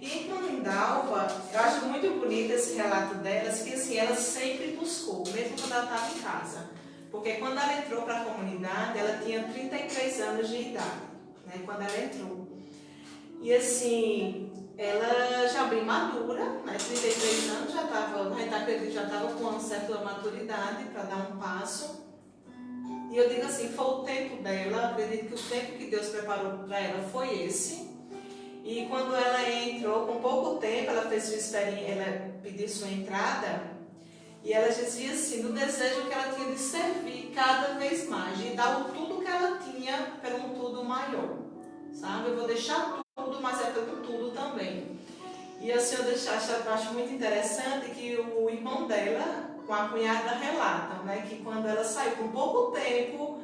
E com Lindalva, eu acho muito bonito esse relato delas, que assim, ela sempre buscou, mesmo quando ela estava em casa. Porque quando ela entrou para a comunidade, ela tinha 33 anos de idade, né? Quando ela entrou. E assim, ela já bem madura, né? 33 anos, já estava com uma certa maturidade para dar um passo. E eu digo assim, foi o tempo dela, acredito que o tempo que Deus preparou para ela foi esse. E quando ela entrou, com pouco tempo, ela fez sua experiência, ela pediu sua entrada, e ela dizia assim, no desejo que ela tinha de servir cada vez mais, de dar tudo que ela tinha para um tudo maior, sabe? Eu vou deixar tudo, mas é pelo tudo também. E assim, eu acho muito interessante que o irmão dela, com a cunhada, relatam, né, que quando ela saiu, com pouco tempo,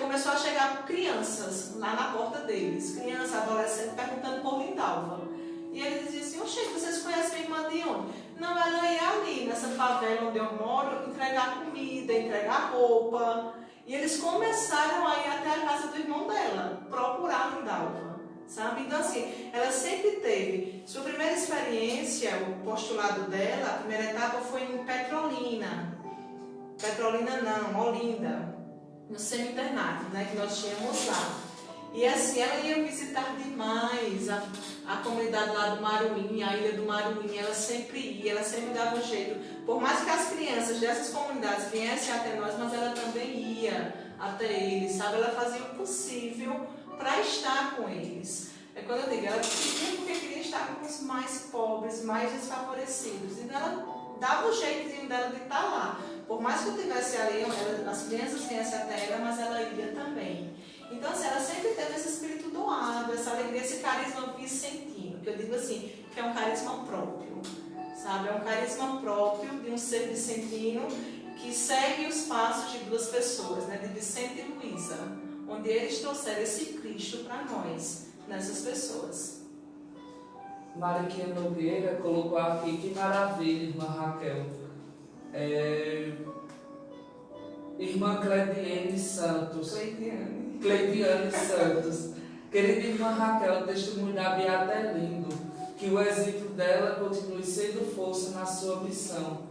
começou a chegar crianças lá na porta deles, crianças, adolescentes, perguntando por Lindalva. E ele dizia assim, oxe, vocês conhecem a irmã de onde? Não, ela ia ali, nessa favela onde eu moro, entregar comida, entregar roupa. E eles começaram a ir até a casa do irmão dela, procurar Lindalva, sabe? Então assim, ela sempre teve, sua primeira experiência, o postulado dela, a primeira etapa foi em Petrolina. Petrolina não, Olinda, no semi-internato, né, que nós tínhamos lá. E assim, ela ia visitar demais a comunidade lá do Maruim, a ilha do Maruim, ela sempre ia, ela sempre dava um jeito. Por mais que as crianças dessas comunidades viessem até nós, mas ela também ia até eles, sabe? Ela fazia o possível para estar com eles. É quando eu digo, ela queria porque queria estar com os mais pobres, mais desfavorecidos. Então ela dava o jeitinho dela de estar lá. Por mais que eu estivesse ali, as crianças viessem até ela, mas ela ia também. Então, assim, ela sempre teve esse espírito doado, essa alegria, esse carisma vicentino, que eu digo assim, que é um carisma próprio, sabe? É um carisma próprio de um ser vicentino que segue os passos de duas pessoas, né? De Vicente e Luísa, onde eles trouxeram esse Cristo para nós, nessas pessoas. Mariquinha Nogueira colocou aqui, que maravilha, irmã Raquel. Irmã Cleidiane Santos. Cleidiane Santos. Querida irmã Raquel, o testemunho da Beata é lindo. Que o exemplo dela continue sendo força na sua missão.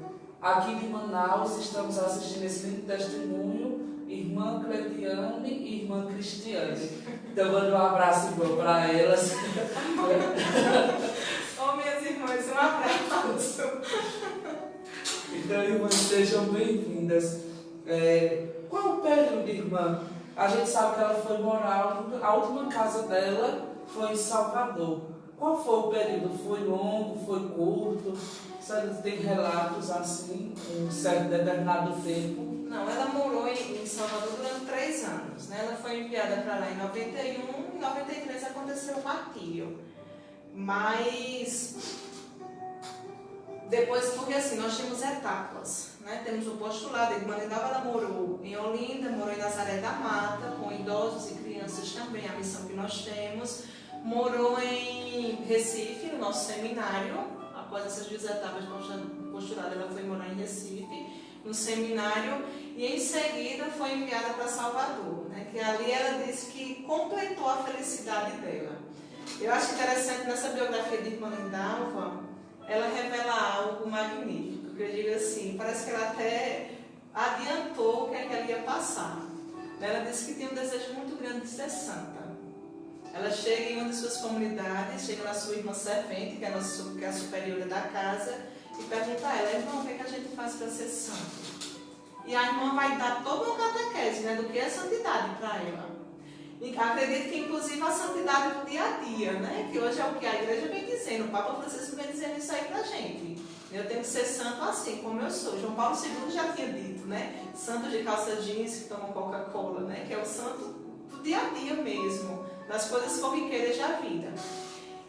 Aqui de Manaus estamos assistindo esse lindo testemunho, irmã Cleidiane e irmã Cristiane. Então, mando um abraço igual para elas. Oh, minhas irmãs, um abraço. Então, irmãs, sejam bem-vindas. Qual o período, irmã? A gente sabe que ela foi morar, a última casa dela foi em Salvador. Qual foi o período? Foi longo, foi curto? Você tem relatos assim, um certo determinado tempo? Não, ela morou em Salvador durante 3 anos, né? Ela foi enviada para lá em 91, em 93 aconteceu o martírio. Mas depois, porque assim, nós temos etapas, né? Temos o postulado, a irmã Lindalva, ela morou em Olinda, morou em Nazaré da Mata, com idosos e crianças também, a missão que nós temos. Morou em Recife, no nosso seminário. Após essas 2 etapas de postulado, ela foi morar em Recife, no seminário, e em seguida foi enviada para Salvador, né? Que ali ela disse que completou a felicidade dela. Eu acho interessante nessa biografia de irmã Lindalva, ela revela algo magnífico, que eu digo assim, parece que ela até adiantou o que é que ela ia passar. Ela disse que tinha um desejo muito grande de ser santa. Ela chega em uma de suas comunidades, chega na sua irmã servente, que é a superiora da casa, e pergunta a ela: irmã, o que é que a gente faz para ser santo? E a irmã vai dar toda uma catequese, né, do que é santidade para ela. E acredito que inclusive a santidade do dia a dia, né, que hoje é o que a igreja vem dizendo, o Papa Francisco vem dizendo isso aí para a gente. Eu tenho que ser santo assim, como eu sou. João Paulo II já tinha dito, né, santo de calça jeans que toma Coca-Cola, né, que é o santo do dia a dia mesmo, das coisas corriqueiras da vida.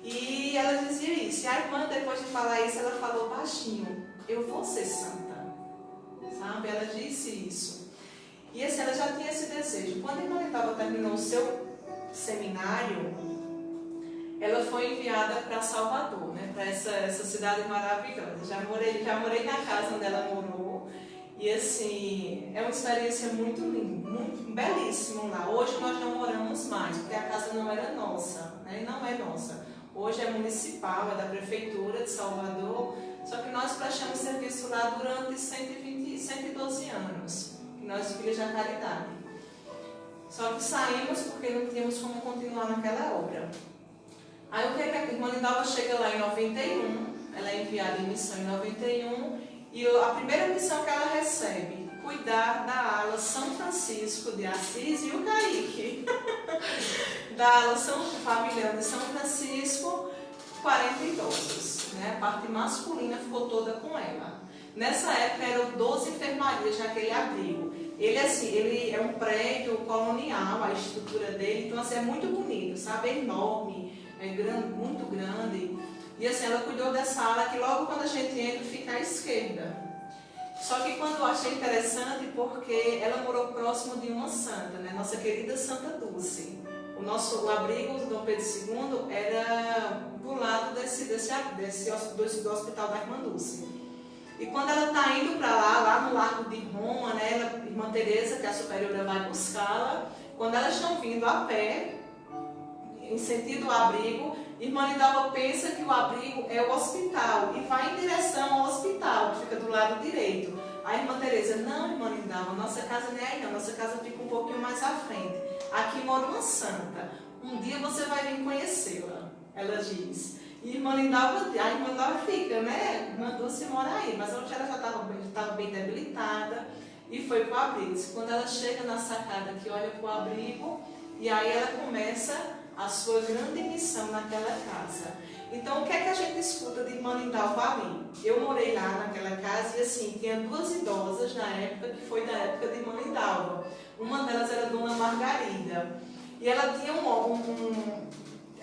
E ela dizia isso. E a irmã, depois de falar isso, ela falou baixinho: eu vou ser santa. Sabe? Ela disse isso. E assim, ela já tinha esse desejo. Quando a irmã Lindalva terminou o seu seminário, ela foi enviada para Salvador, né? Para essa cidade maravilhosa. Já morei na casa onde ela morou. E assim, é uma experiência muito linda, muito belíssima lá. Hoje nós não moramos mais, porque a casa não era nossa, né? Não é nossa. Hoje é municipal, é da prefeitura de Salvador, só que nós prestamos serviço lá durante 112 anos, que nós filhos da caridade. Só que saímos porque não tínhamos como continuar naquela obra. Aí o que é que a irmã Lindalva chega lá em 91, ela é enviada em missão em 91, e a primeira missão que ela recebe, cuidar da ala São Francisco de Assis e o Caíque. Da ala familiar de São Francisco, 40 idosos. Né? A parte masculina ficou toda com ela. Nessa época eram 12 enfermarias naquele abrigo. Ele é um prédio colonial, a estrutura dele, então assim, é muito bonito, sabe? É enorme, é grande, muito grande. E assim, ela cuidou dessa ala que logo quando a gente entra fica à esquerda. Só que quando eu achei interessante, porque ela morou próximo de uma santa, né? Nossa querida Santa Dulce. O abrigo do Dom Pedro II era do lado do hospital da Irmã Dulce. E quando ela está indo para lá no Largo de Roma, né? Irmã Teresa, que é a superiora, vai buscá-la. Quando elas estão vindo a pé, em sentido ao abrigo, Irmã Lindalva pensa que o abrigo é o hospital e vai em direção ao hospital, que fica do lado direito. A Irmã Teresa: não, Irmã Lindalva, nossa casa não é aí não, nossa casa fica um pouquinho mais à frente. Aqui mora uma santa, um dia você vai vir conhecê-la, ela diz. E Irmã Lindalva, a Irmã Lindalva fica, né? Irmã Dulce mora aí, mas hoje ela já estava bem debilitada e foi para o abrigo. Quando ela chega na sacada que olha para o abrigo, e aí ela começa a sua grande missão naquela casa. Então, o que é que a gente escuta de Irmã Lindalva ali? Eu morei lá naquela casa e assim, tinha 2 idosas na época, que foi da época de Irmã Lindalva. Uma delas era Dona Margarida. E ela tinha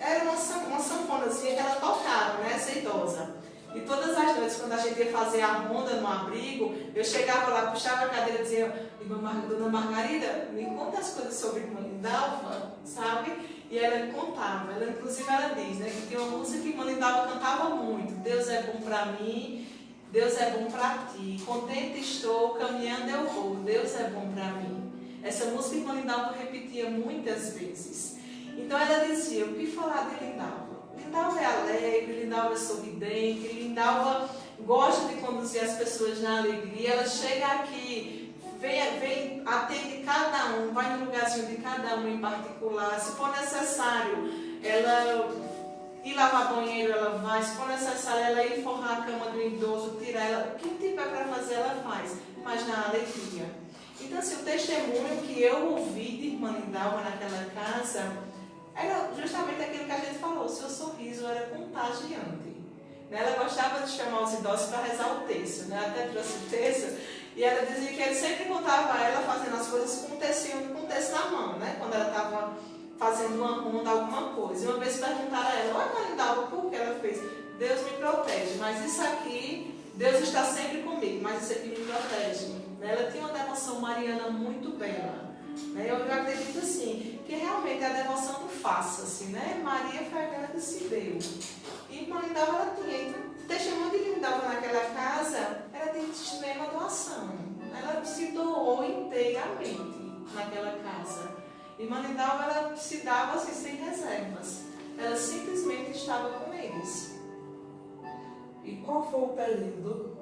era uma sanfonazinha que ela tocava, né, essa idosa. E todas as noites, quando a gente ia fazer a ronda no abrigo, eu chegava lá, puxava a cadeira e dizia: Dona Margarida, me conta as coisas sobre Irmã Lindalva, sabe? E ela contava, inclusive ela diz, né, que tinha uma música que Irmã Lindalva cantava muito. Deus é bom para mim, Deus é bom para ti. Contente estou, caminhando eu vou. Deus é bom para mim. Essa música irmã Lindalva repetia muitas vezes. Então ela dizia, o que falar de Lindalva? Lindalva é alegre, Lindalva é sorridente, Lindalva gosta de conduzir as pessoas na alegria. Ela chega aqui, vem, atende cada um, vai no lugarzinho de cada um em particular. Se for necessário, ela ir lavar banheiro, ela vai. Se for necessário, ela ir forrar a cama do idoso, tirar ela. O que tiver para fazer, ela faz, mas na alegria. Então, assim, o testemunho que eu ouvi de irmã Lindalva naquela casa era justamente aquilo que a gente falou, o seu sorriso era contagiante. Ela gostava de chamar os idosos para rezar o terço, né? Até trouxe o terço, e ela dizia que ele sempre contava ela fazendo as coisas com o terço na mão, né? Quando ela estava fazendo uma ronda, alguma coisa. E uma vez perguntaram a ela, olha, Lindalva, por que ela fez? Deus me protege, mas isso aqui, Deus está sempre comigo, mas isso aqui me protege. Ela tinha uma devoção mariana muito bela. Eu acredito assim, que realmente a devoção não faça assim, né? Maria foi aquela que se deu. E irmã Lindalva ela tinha. Então, o testemunho de Lindalva naquela casa era de extrema doação. Ela se doou inteiramente naquela casa. Irmã Lindalva ela se dava assim sem reservas. Ela simplesmente estava com eles. E qual foi o período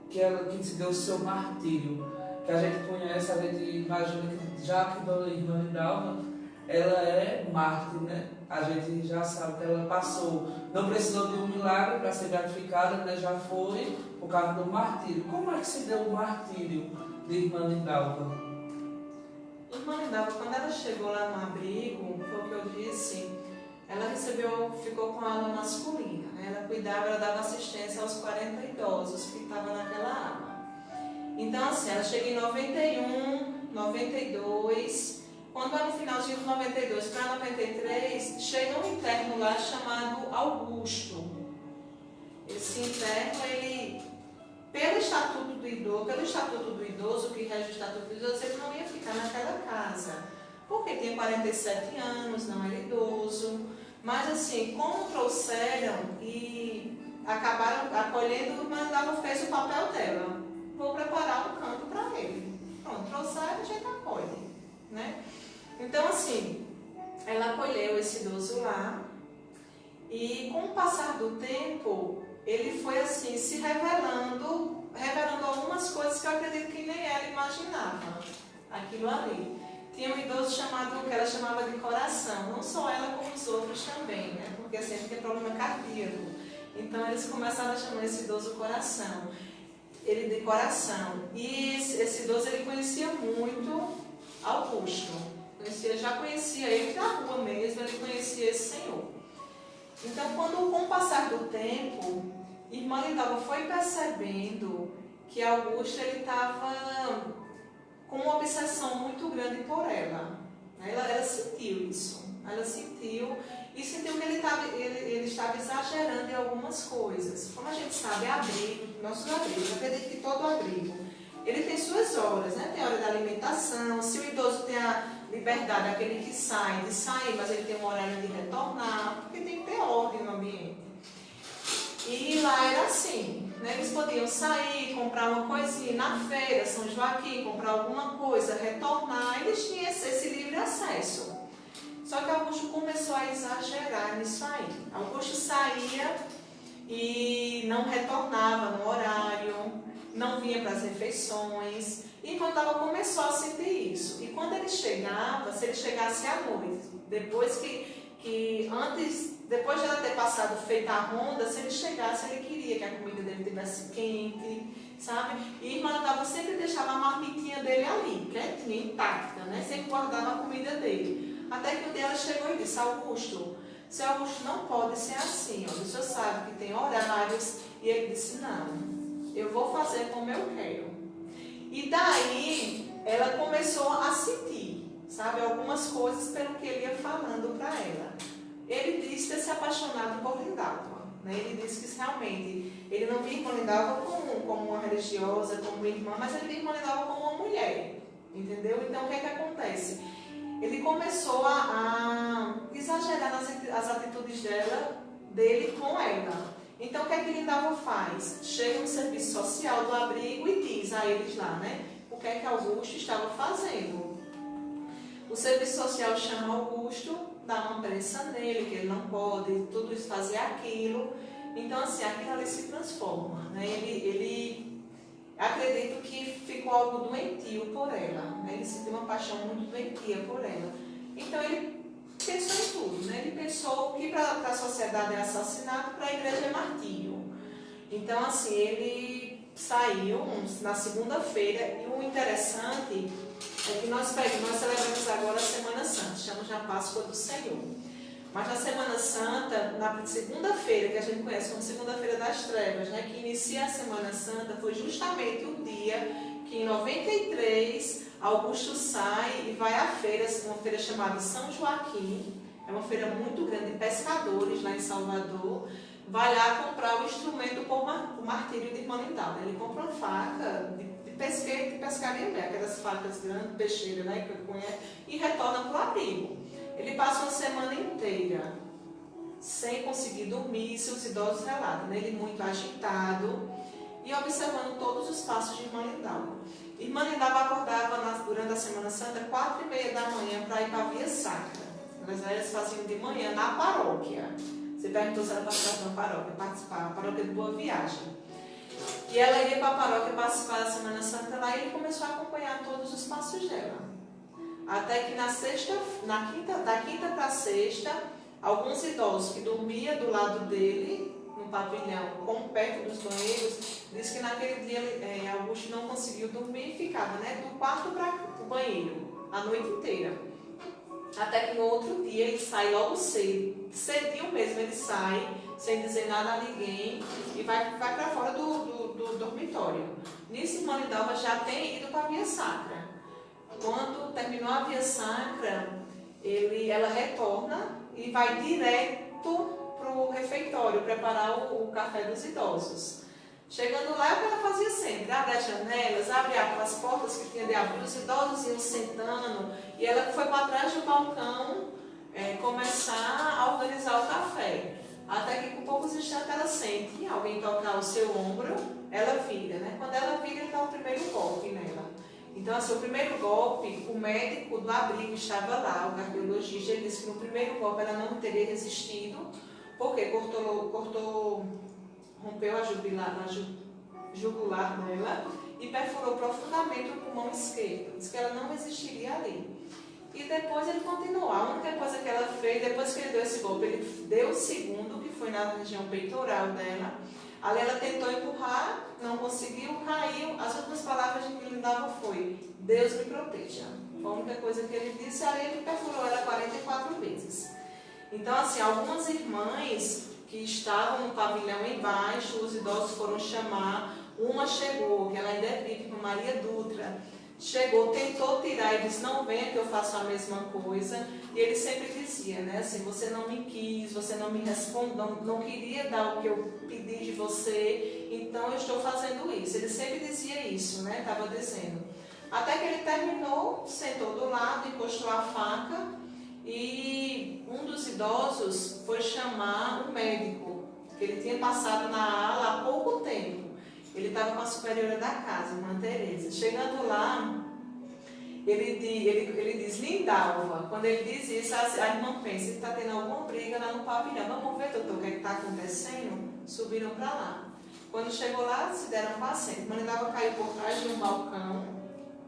que se deu o seu martírio? Que a gente conhece, a gente imagina que já que Dona Irmã Lindalva, ela é mártir, né? A gente já sabe que ela passou, não precisou de um milagre para ser gratificada, né? Já foi por causa do martírio. Como é que se deu o martírio de Irmã Lindalva? Irmã Lindalva, quando ela chegou lá no abrigo, foi o que eu disse, ela ficou com a ala masculina, né? Ela cuidava, ela dava assistência aos 40 idosos que estavam naquela ala. Então, assim, ela chega em 91, 92, quando vai no finalzinho de 92 para 93, chega um interno lá chamado Augusto. Esse interno, ele, pelo estatuto do idoso, que rege o estatuto do idoso, ele não ia ficar naquela casa, porque tinha 47 anos, não era idoso, mas assim, como trouxeram e acabaram acolhendo, ela fez o papel dela. Vou preparar um canto para ele. Pronto, trouxeram, a gente acolhe, né? Então, assim, ela acolheu esse idoso lá e, com o passar do tempo, ele foi, assim, se revelando algumas coisas que eu acredito que nem ela imaginava, aquilo ali. Tinha um idoso que ela chamava de coração, não só ela, como os outros também, né? Porque, assim, ele tem problema cardíaco. Então, eles começaram a chamar esse idoso coração. Ele de coração. E esse idoso ele conhecia muito Augusto. Já conhecia ele da rua mesmo, ele conhecia esse senhor. Então, com o passar do tempo, irmã Lindalva foi percebendo que Augusto ele estava com uma obsessão muito grande por ela. Ela sentiu isso. Ela sentiu e sentiu que ele estava exagerando em algumas coisas. Como a gente sabe, nossos abrigos, acredito que todo abrigo, ele tem suas horas, né? Tem a hora da alimentação, se o idoso tem a liberdade, aquele que sai, de sair, mas ele tem um horário de retornar, porque tem que ter ordem no ambiente. E lá era assim, né? Eles podiam sair, comprar uma coisinha na feira, São Joaquim, comprar alguma coisa, retornar, eles tinham esse livre acesso. Só que Augusto começou a exagerar nisso aí. Augusto saía e não retornava no horário, não vinha para as refeições. E quando ela começou a sentir isso. E quando ele chegava, se ele chegasse à noite, depois de ela ter passado, feita a ronda, se ele chegasse, ele queria que a comida dele estivesse quente, sabe? E a irmã Lindalva sempre deixava a marmitinha dele ali, quietinha, intacta, né? Sempre guardava a comida dele. Até que um dia ela chegou e disse, Augusto, seu Augusto não pode ser assim, ó. O senhor sabe que tem horários. E ele disse, não, eu vou fazer como eu quero. E daí ela começou a sentir, sabe, algumas coisas pelo que ele ia falando para ela. Ele disse ter se apaixonado por Lindalva, né? Ele disse que realmente ele não via com Lindalva como uma religiosa, como uma irmã, mas ele via com Lindalva como uma mulher, entendeu? Então o que é que acontece? Ele começou a exagerar nas atitudes dele com ela. Então, o que é que Lindalva faz? Chega no serviço social do abrigo e diz a eles lá, né? O que é que Augusto estava fazendo. O serviço social chama Augusto, dá uma pressa nele, que ele não pode, tudo isso, fazer aquilo. Então, assim, aquilo ali se transforma, né? Ele acredito que ficou algo doentio por ela, né? Ele sentiu uma paixão muito doentia por ela. Então, ele pensou em tudo, né? Ele pensou que para a sociedade é assassinato, para a igreja é martírio. Então, assim, ele saiu na segunda-feira, e o interessante é que nós celebramos agora a Semana Santa, chamamos a Páscoa do Senhor. Mas na Semana Santa, na segunda-feira, que a gente conhece como Segunda-feira das Trevas, né, que inicia a Semana Santa, foi justamente o dia que em 93 Augusto sai e vai à feira, uma feira chamada São Joaquim, é uma feira muito grande de pescadores lá em Salvador, vai lá comprar o instrumento para o martírio de Irmã Lindalva. Ele compra uma faca de pescaria mesmo, aquelas facas grandes, peixeiras, né, que eu conheço, e retorna para o abrigo. Ele passa uma semana inteira sem conseguir dormir, e seus idosos relatam, né, ele muito agitado e observando todos os passos de Irmã Lindalva. Irmã Lindalva acordava durante a Semana Santa 4h30 da manhã para ir para a Via Sacra. Elas faziam de manhã na paróquia. Você perguntou se ela participava na paróquia, participava, a paróquia de Boa Viagem. E ela ia para a paróquia participar da Semana Santa lá, e ele começou a acompanhar todos os passos dela. Até que da quinta para a sexta, alguns idosos que dormiam do lado dele, no pavilhão, perto dos banheiros, diz que naquele dia Augusto não conseguiu dormir e ficava, né, do quarto para o banheiro, a noite inteira. Até que no outro dia ele sai logo cedo, cedinho mesmo, ele sai, sem dizer nada a ninguém, e vai para fora do dormitório. Nisso, Irmã Lindalva já tem ido para a Via Sacra. Quando terminou a Via Sacra, ela retorna e vai direto para o refeitório, preparar o café dos idosos. Chegando lá, é o que ela fazia sempre: abre as janelas, abre aquelas portas que tinha de abrir, os idosos iam sentando, e ela foi para trás do balcão começar a organizar o café. Até que, com poucos instantes, ela sente alguém tocar o seu ombro, ela vira, né? Quando ela vira, ele dá o primeiro golpe nela. Então, assim, o primeiro golpe, o médico do abrigo estava lá, o cardiologista, ele disse que no primeiro golpe ela não teria resistido, porque rompeu a jugular dela e perfurou profundamente o pulmão esquerdo. Diz que ela não resistiria ali. E depois ele continuou. A única coisa que ela fez, depois que ele deu esse golpe, ele deu o segundo, que foi na região peitoral dela. Ali ela tentou empurrar, não conseguiu, caiu. As últimas palavras que ele dava foi: Deus me proteja. Foi a única coisa que ele disse. Ali ele perfurou ela 44 vezes. Então, assim, algumas irmãs que estavam no pavilhão embaixo, os idosos foram chamar. Uma chegou, que ela ainda é viva, Maria Dutra. Chegou, tentou tirar e disse: não venha que eu faço a mesma coisa. E ele sempre dizia, né, assim: você não me quis, você não me respondeu, não queria dar o que eu pedi de você, então eu estou fazendo isso. Ele sempre dizia isso, né, estava dizendo. Até que ele terminou, sentou do lado, encostou a faca, e um dos idosos foi chamar um médico, que ele tinha passado na ala há pouco tempo. Ele estava com a superiora da casa, Irmã Teresa. Chegando lá, ele diz: Lindalva. Quando ele diz isso, a irmã pensa: ele está tendo alguma briga lá no pavilhão. Vamos ver, doutor, o que está acontecendo? Subiram para lá. Quando chegou lá, se deram um paciente. Irmã Lindalva caiu por trás de um balcão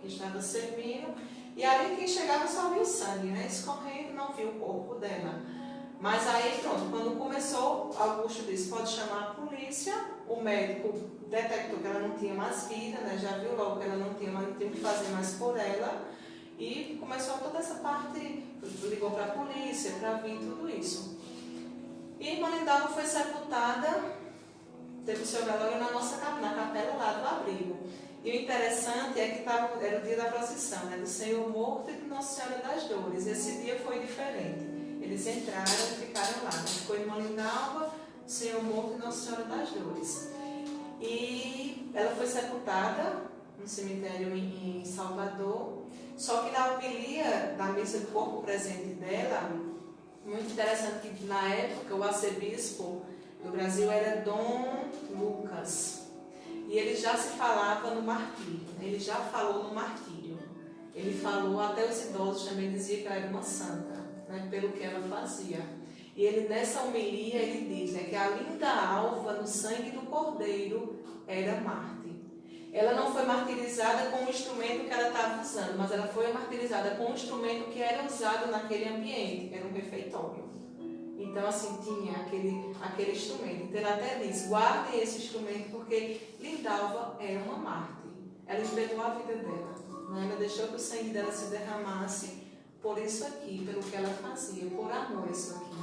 que estava servindo. E ali quem chegava só viu sangue, né? Escorrendo, não viu o corpo dela. Mas aí pronto, quando começou, Augusto disse: pode chamar a polícia. O médico detectou que ela não tinha mais vida, né? Já viu logo que ela não tinha o que fazer mais por ela. E começou toda essa parte, ligou para a polícia, para vir tudo isso. E Irmã Lindalva foi sepultada, teve o seu velório na capela lá do abrigo. E o interessante é que era o dia da procissão, né? Do Senhor Morto e de Nossa Senhora das Dores. Esse dia foi diferente. Eles entraram e ficaram lá. Ficou Irmã Lindalva, o Senhor Morto e Nossa Senhora das Dores. E ela foi sepultada no cemitério em Salvador. Só que na homilia da missa do corpo presente dela, Muito interessante que na época o arcebispo do Brasil era Dom Lucas. E ele já se falava no martírio, ele já falou no martírio. Ele falou, até os idosos também diziam que ela era uma santa, né, pelo que ela fazia. E ele, nessa homilia, ele diz, né, que a linda alva no sangue do cordeiro era mártir. Ela não foi martirizada com o instrumento que ela estava usando, mas ela foi martirizada com o instrumento que era usado naquele ambiente, que era um refeitório. Então, assim, tinha aquele instrumento. Então, ele até diz, guardem esse instrumento, porque Lindalva era uma mártir. Ela entregou a vida dela, né? Ela deixou que o sangue dela se derramasse por isso aqui, pelo que ela fazia, por amor a isso aqui.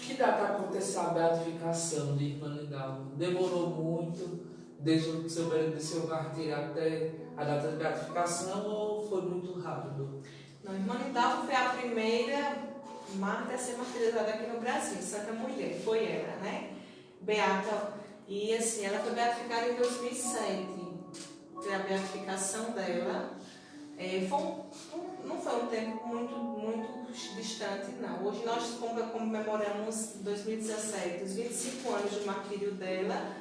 Que data aconteceu a beatificação de Irmã Lindalva? Demorou muito, desde o seu período de seu martírio até a data de beatificação, ou foi muito rápido? Não, Irmã Lindalva foi a primeira mártir a ser martirizada aqui no Brasil, Santa Mulher, foi ela, né? Beata, e assim, ela foi beatificada em 2007, foi a beatificação dela. Não foi um tempo muito distante, não. Hoje nós comemoramos 2017, os 25 anos de martírio dela,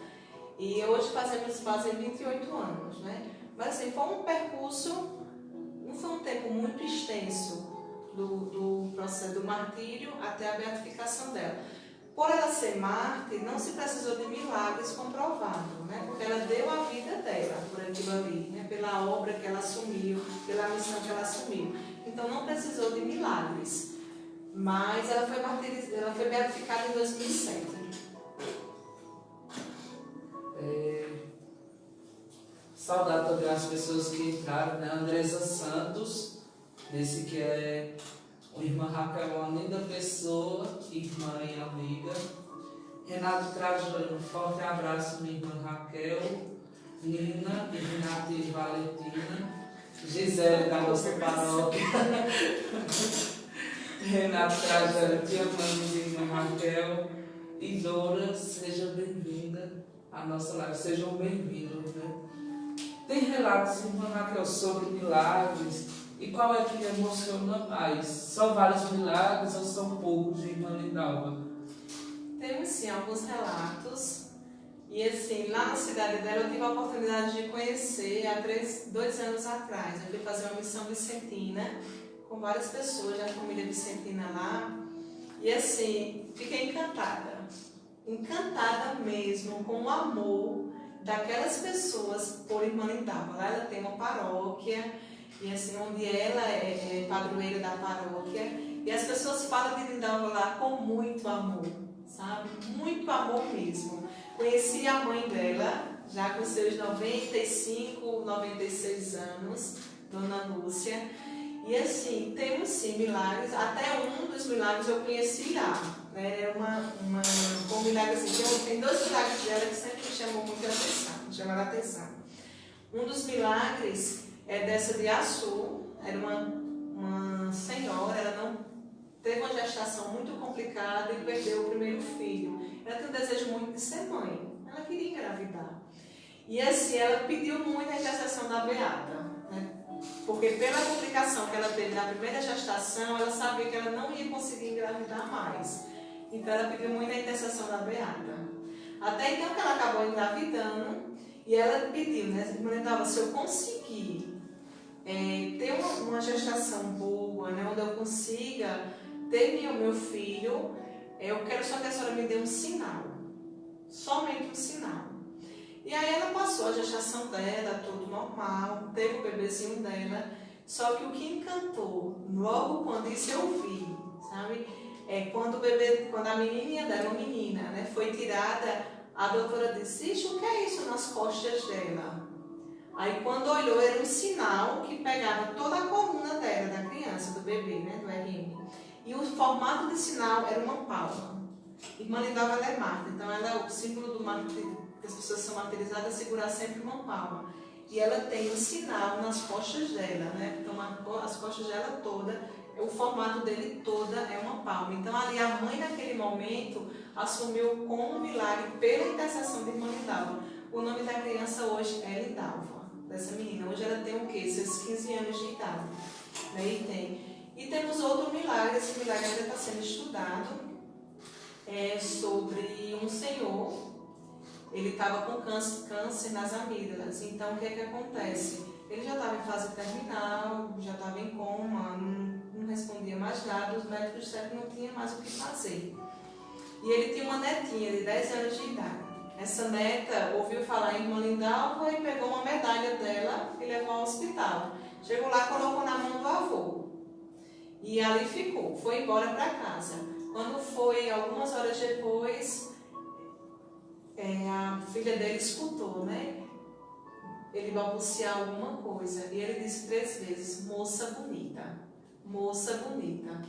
e hoje fazem 28 anos, né? Mas assim, foi um percurso, não foi um tempo muito extenso do processo do martírio até a beatificação dela. Por ela ser mártir, não se precisou de milagres comprovados, né? Porque ela deu a vida dela por aquilo ali, né? Pela obra que ela assumiu, pela missão que ela assumiu. Então não precisou de milagres. Mas ela foi beatificada em 2007. Saudar também as pessoas que entraram, né? Andresa Santos, desse que é uma irmã Raquel, uma linda pessoa, irmã e amiga. Renato Trajano, um forte abraço, minha irmã Raquel. Nina, Renata e Valentina. Gisele, da nossa paróquia. Renato Trajano, te amamos, irmã Raquel. E Dora, seja bem-vinda à nossa live. Sejam bem-vindos, né? Tem relatos, irmã Raquel, sobre milagres? E qual é que emociona mais? São vários milagres ou são poucos, irmã Lindalva? Temos sim alguns relatos. E assim, lá na cidade dela eu tive a oportunidade de conhecer há 2 anos atrás. Eu fui fazer uma missão vicentina com várias pessoas da família vicentina lá. E assim, fiquei encantada. Encantada mesmo com o amor daquelas pessoas por Irmã Lindalva. Lá ela tem uma paróquia, e assim, onde ela é padroeira da paróquia, e as pessoas falam de Lindalva lá com muito amor, sabe? Muito amor mesmo. Conheci a mãe dela, já com seus 95, 96 anos, Dona Lúcia, e assim, temos sim milagres, até um dos milagres eu conheci lá, né? É um milagre assim, tem 2 milagres dela que sempre me chamam muita atenção, chamaram a atenção. Um dos milagres é dessa de Açu, era uma senhora, ela não teve uma gestação muito complicada e perdeu o primeiro filho. Ela tem um desejo muito de ser mãe, ela queria engravidar. E assim, ela pediu muito a intercessão da Beata, né? Porque pela complicação que ela teve na primeira gestação, ela sabia que ela não ia conseguir engravidar mais. Então ela pediu muito a intercessão da Beata. Até então que ela acabou engravidando, e ela pediu, né? Lindalva, se eu conseguir ter uma gestação boa, né? Onde eu consiga ter meu filho, eu quero só que a senhora me dê um sinal. Somente um sinal. E aí ela passou a gestação dela, tudo normal, teve o bebezinho dela, só que o que encantou, logo quando isso eu vi, sabe? Quando a menininha dela, uma menina, né, foi tirada, a doutora disse, o que é isso nas costas dela? Aí quando olhou, era um sinal que pegava toda a coluna dela, da criança, do bebê, né, do RM. E o formato de sinal era uma palma. Irmã Lindalva, ela é mártir, então ela é o símbolo do mártir, que as pessoas são martirizadas, segurar sempre uma palma. E ela tem um sinal nas costas dela, né? Então as costas dela toda, o formato dele toda é uma palma. Então ali a mãe naquele momento assumiu como um milagre pela intercessão de Irmã Lindalva. O nome da criança hoje é Lindalva, dessa menina. Hoje ela tem o quê? Seus 15 anos de idade. Né? E temos outro milagre, esse milagre ainda está sendo estudado, sobre um senhor. Ele estava com câncer nas amígdalas. Então, o que é que acontece? Ele já estava em fase terminal, já estava em coma, não respondia mais nada, os médicos disseram que não tinha mais o que fazer. E ele tinha uma netinha de 10 anos de idade. Essa neta ouviu falar em irmã Lindalva e pegou uma medalha dela e levou ao hospital. Chegou lá, colocou na mão do avô. E ali ficou, foi embora para casa. Quando foi, algumas horas depois, a filha dele escutou, né? Ele balbuciar alguma coisa. E ele disse 3 vezes, moça bonita, moça bonita.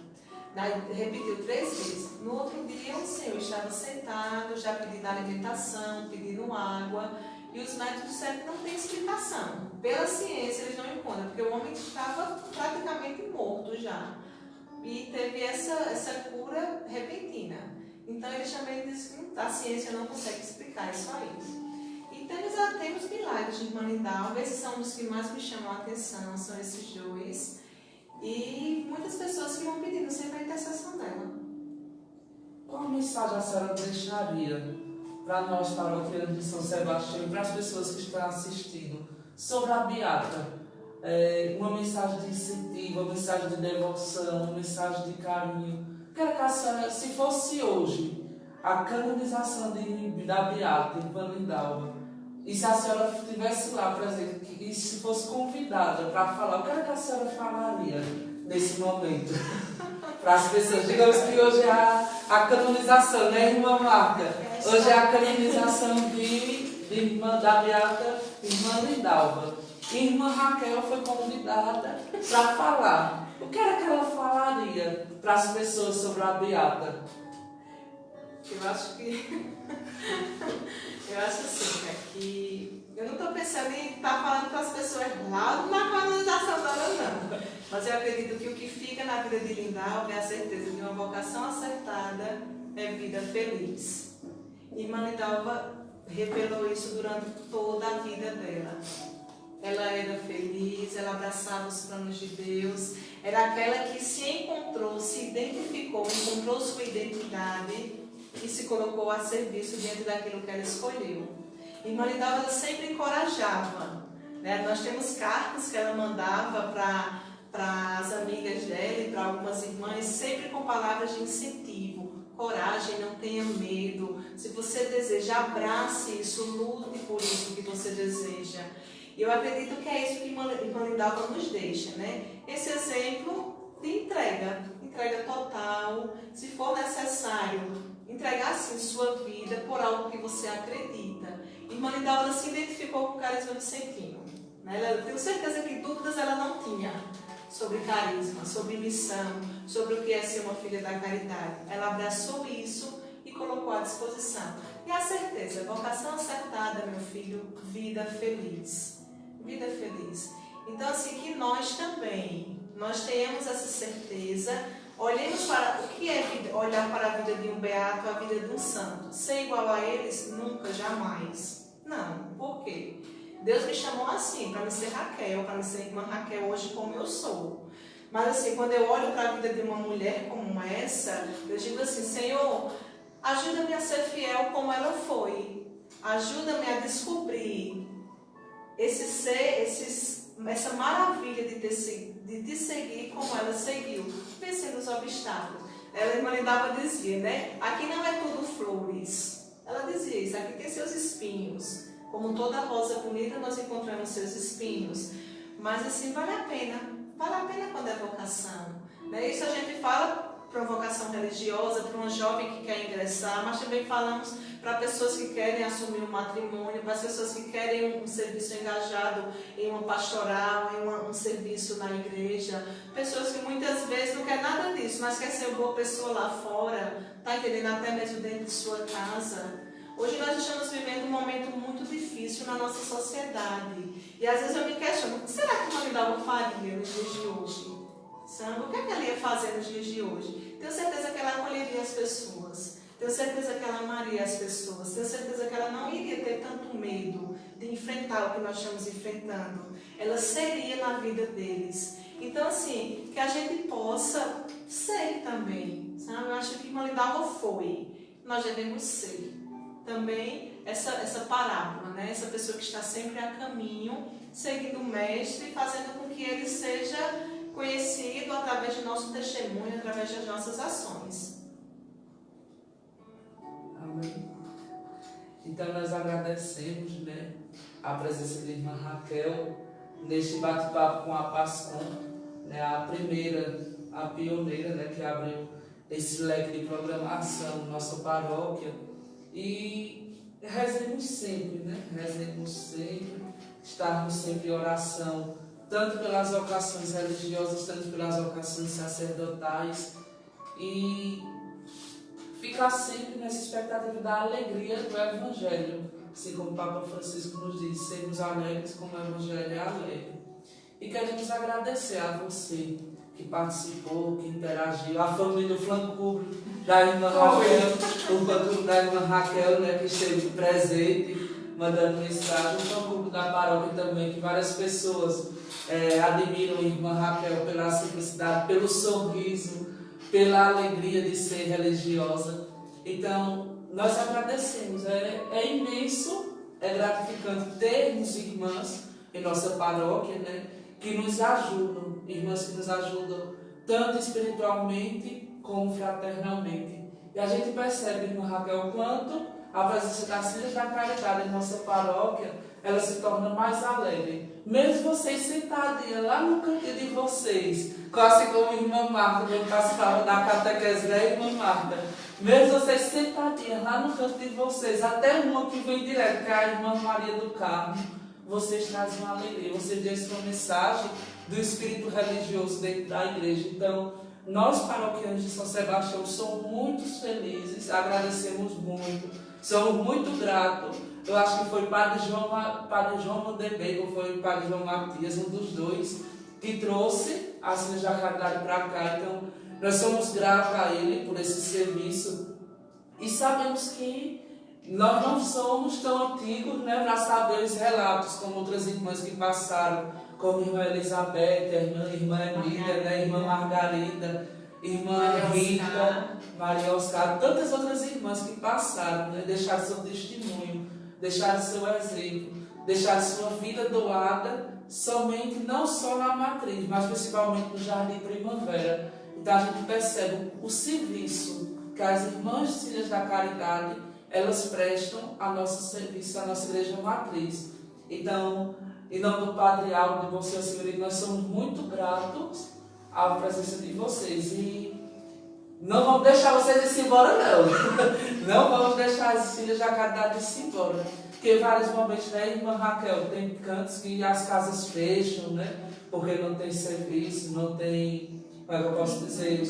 Daí repetiu 3 vezes. No outro dia, o senhor estava sentado, já pedindo alimentação, pedindo água. E os médicos disseram que não tem explicação. Pela ciência, eles não encontram, porque o homem estava praticamente morto já. E teve essa cura repentina. Então, eles também dizem que a ciência não consegue explicar isso aí. E temos milagres de irmã Lindalva. Esses são os que mais me chamam a atenção, são esses 2. E muitas pessoas que vão pedindo sempre a intercessão dela. Qual mensagem a senhora deixaria para nós, paroquianos de São Sebastião, e para as pessoas que estão assistindo, sobre a Beata? Uma mensagem de incentivo, uma mensagem de devoção, uma mensagem de carinho. Quero que a senhora, se fosse hoje a canonização da Beata, de irmã Lindalva, e se a senhora estivesse lá, por exemplo, e se fosse convidada para falar, o que era que a senhora falaria nesse momento? Para as pessoas, digamos que hoje é a canonização, né, irmã Marta? Hoje é a canonização da Beata, irmã Lindalva. E irmã Raquel foi convidada para falar. O que era que ela falaria para as pessoas sobre a Beata? Eu acho assim, que eu não estou pensando em estar falando para as pessoas lá na canonização dela, não. Mas eu acredito que o que fica na vida de Lindalva é a certeza de uma vocação acertada é vida feliz. E irmã Lindalva revelou isso durante toda a vida dela. Ela era feliz, ela abraçava os planos de Deus, era aquela que se encontrou, se identificou, encontrou sua identidade e se colocou a serviço diante daquilo que ela escolheu. Irmã Lindalva sempre encorajava, né? Nós temos cartas que ela mandava para as amigas dela e para algumas irmãs, sempre com palavras de incentivo. Coragem, não tenha medo. Se você deseja, abrace isso, lute por isso que você deseja. E eu acredito que é isso que irmã Lindalva nos deixa, né? Esse exemplo de entrega total, se for necessário, entregar sim sua vida por algo que você acredita. Irmã Lindalva se identificou com o carisma vicentino, né? Eu tenho certeza que dúvidas ela não tinha sobre carisma, sobre missão, sobre o que é ser uma filha da caridade. Ela abraçou isso e colocou à disposição. E a certeza, vocação acertada, meu filho, vida feliz. Vida feliz. Então, assim, que nós também, nós tenhamos essa certeza, olhemos para o que é vida, olhar para a vida de um beato, a vida de um santo. Ser igual a eles? Nunca, jamais. Não. Por quê? Deus me chamou assim, para me ser Raquel, para me ser irmã Raquel hoje como eu sou. Mas assim, quando eu olho para a vida de uma mulher como essa, eu digo assim, Senhor, ajuda-me a ser fiel como ela foi. Ajuda-me a descobrir essa maravilha de te seguir como ela seguiu, vencendo os obstáculos. Ela, irmã Lindalva, dizia, né? Aqui não é tudo flores. Ela dizia isso, aqui tem seus espinhos. Como toda rosa bonita, nós encontramos seus espinhos. Mas assim, vale a pena quando é vocação. Né? Isso a gente fala para uma vocação religiosa, para uma jovem que quer ingressar, mas também falamos para pessoas que querem assumir um matrimônio, para as pessoas que querem um serviço engajado em uma pastoral, em um serviço na igreja, pessoas que muitas vezes não querem nada disso, mas quer ser uma boa pessoa lá fora, está entendendo, até mesmo dentro de sua casa. Hoje nós estamos vivendo um momento muito difícil na nossa sociedade. E às vezes eu me questiono, o que será que uma Lindalva faria nos dias de hoje? O que é que ela ia fazer nos dias de hoje? Tenho certeza que ela acolheria as pessoas. Tenho certeza que ela amaria as pessoas. Tenho certeza que ela não iria ter tanto medo de enfrentar o que nós estamos enfrentando. Ela seria na vida deles. Então, assim, que a gente possa ser também, sabe? Eu acho que irmã Lindalva foi, nós devemos ser também essa parábola, né? Essa pessoa que está sempre a caminho, seguindo o Mestre, fazendo com que ele seja conhecido através do nosso testemunho, através das nossas ações. Amém. Então nós agradecemos, né, a presença de irmã Raquel neste bate-papo com a Pascom, né, a primeira, a pioneira, né, que abriu esse leque de programação na nossa paróquia. E rezemos sempre, né? Rezemos sempre, estarmos sempre em oração, tanto pelas vocações religiosas, tanto pelas vocações sacerdotais, e ficar sempre nessa expectativa da alegria do Evangelho, assim como o Papa Francisco nos diz, sermos alegres como o Evangelho é alegre. E queremos agradecer a você que participou, que interagiu, a família, o fã-clube da irmã Raquel, o fã-clube da irmã Raquel, né, que esteve presente, mandando mensagem, o fã-clube da paróquia também, que várias pessoas admiram a irmã Raquel pela simplicidade, pelo sorriso, pela alegria de ser religiosa. Então, nós agradecemos, é imenso, é gratificante termos irmãs em nossa paróquia, né, que nos ajudam, irmãs que nos ajudam tanto espiritualmente como fraternalmente. E a gente percebe, irmã Raquel, quanto a presença das filhas da caridade em nossa paróquia, ela se torna mais alegre. Mesmo vocês sentadinhas lá no cantinho de vocês, quase como a irmã Marta, quando participava da catequese da irmã Marta, mesmo vocês sentadinhas lá no canto de vocês, até uma que vem direto, que é a irmã Maria do Carmo, vocês trazem uma alegria, vocês deixam uma mensagem do espírito religioso dentro da igreja. Então, nós paroquianos de São Sebastião somos muito felizes, agradecemos muito, somos muito gratos. Eu acho que foi Padre João Mondebego, ou foi Padre João Matias, um dos dois, que trouxe as filhas da caridade para cá. Então, nós somos gratos a ele por esse serviço e sabemos que nós não somos tão antigos, né, para saber os relatos, como outras irmãs que passaram, como a irmã Elizabeth, a irmã Emília, né, a irmã Margarida, irmã Rita, Maria Oscar, tantas outras irmãs que passaram, né, deixaram seu testemunho, deixaram seu exemplo, deixaram sua vida doada, somente não só na matriz, mas principalmente no Jardim Primavera. Então a gente percebe o serviço que as irmãs filhas da caridade elas prestam a nosso serviço, a nossa igreja matriz. Então, em nome do Padre Aldo, de você, senhorita, nós somos muito gratos à presença de vocês. E não vamos deixar vocês ir embora, não. Não vamos deixar as filhas da caridade ir embora. Porque em vários momentos, né, irmã Raquel, tem cantos que as casas fecham, né? Porque não tem serviço, não tem, como é que eu posso dizer,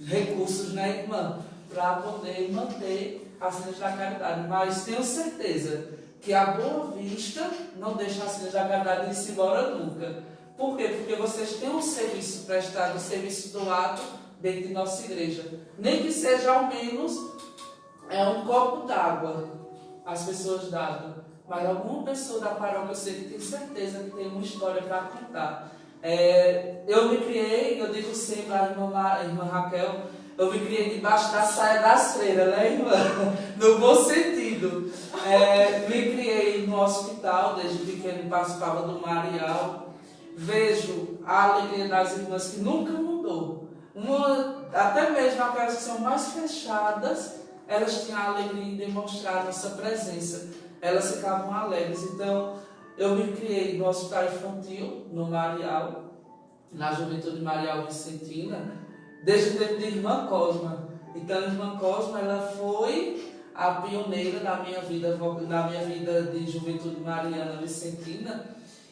recursos, né, irmã? Para poder manter as filhas da caridade, mas tenho certeza que a Boa Vista não deixa as filhas da caridade ir embora nunca. Por quê? Porque vocês têm um serviço prestado, um serviço doado dentro de nossa igreja. Nem que seja ao menos um copo d'água, as pessoas davam. Mas alguma pessoa da paróquia eu sei que tem certeza que tem uma história para contar. Eu me criei, eu digo sempre à irmã Raquel, eu me criei debaixo da saia das freiras, né, irmã? No bom sentido. Me criei no hospital, desde pequeno participava do Marial. Vejo a alegria das irmãs que nunca mudou. Até mesmo aquelas que são mais fechadas, elas tinham a alegria em demonstrar a nossa presença. Elas ficavam alegres. Então, eu me criei no Hospital Infantil, no Marial, na Juventude Marial Vicentina, desde o tempo de Irmã Cosma. Então, a Irmã Cosma, ela foi a pioneira da minha vida de Juventude Mariana Vicentina,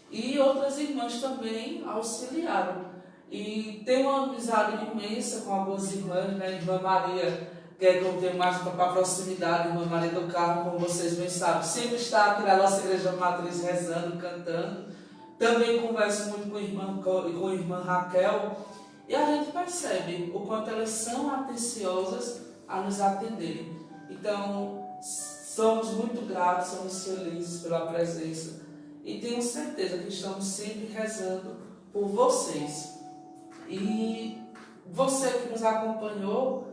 e outras irmãs também auxiliaram. E tenho uma amizade imensa com algumas irmãs, né? Irmã Maria, que é que eu tenho mais para proximidade, Irmã Maria do Carmo, como vocês bem sabem, sempre está aqui na nossa igreja matriz rezando, cantando. Também converso muito com a irmã Raquel, e a gente percebe o quanto elas são atenciosas a nos atenderem. Então, somos muito gratos, somos felizes pela presença, e tenho certeza que estamos sempre rezando por vocês. E você que nos acompanhou,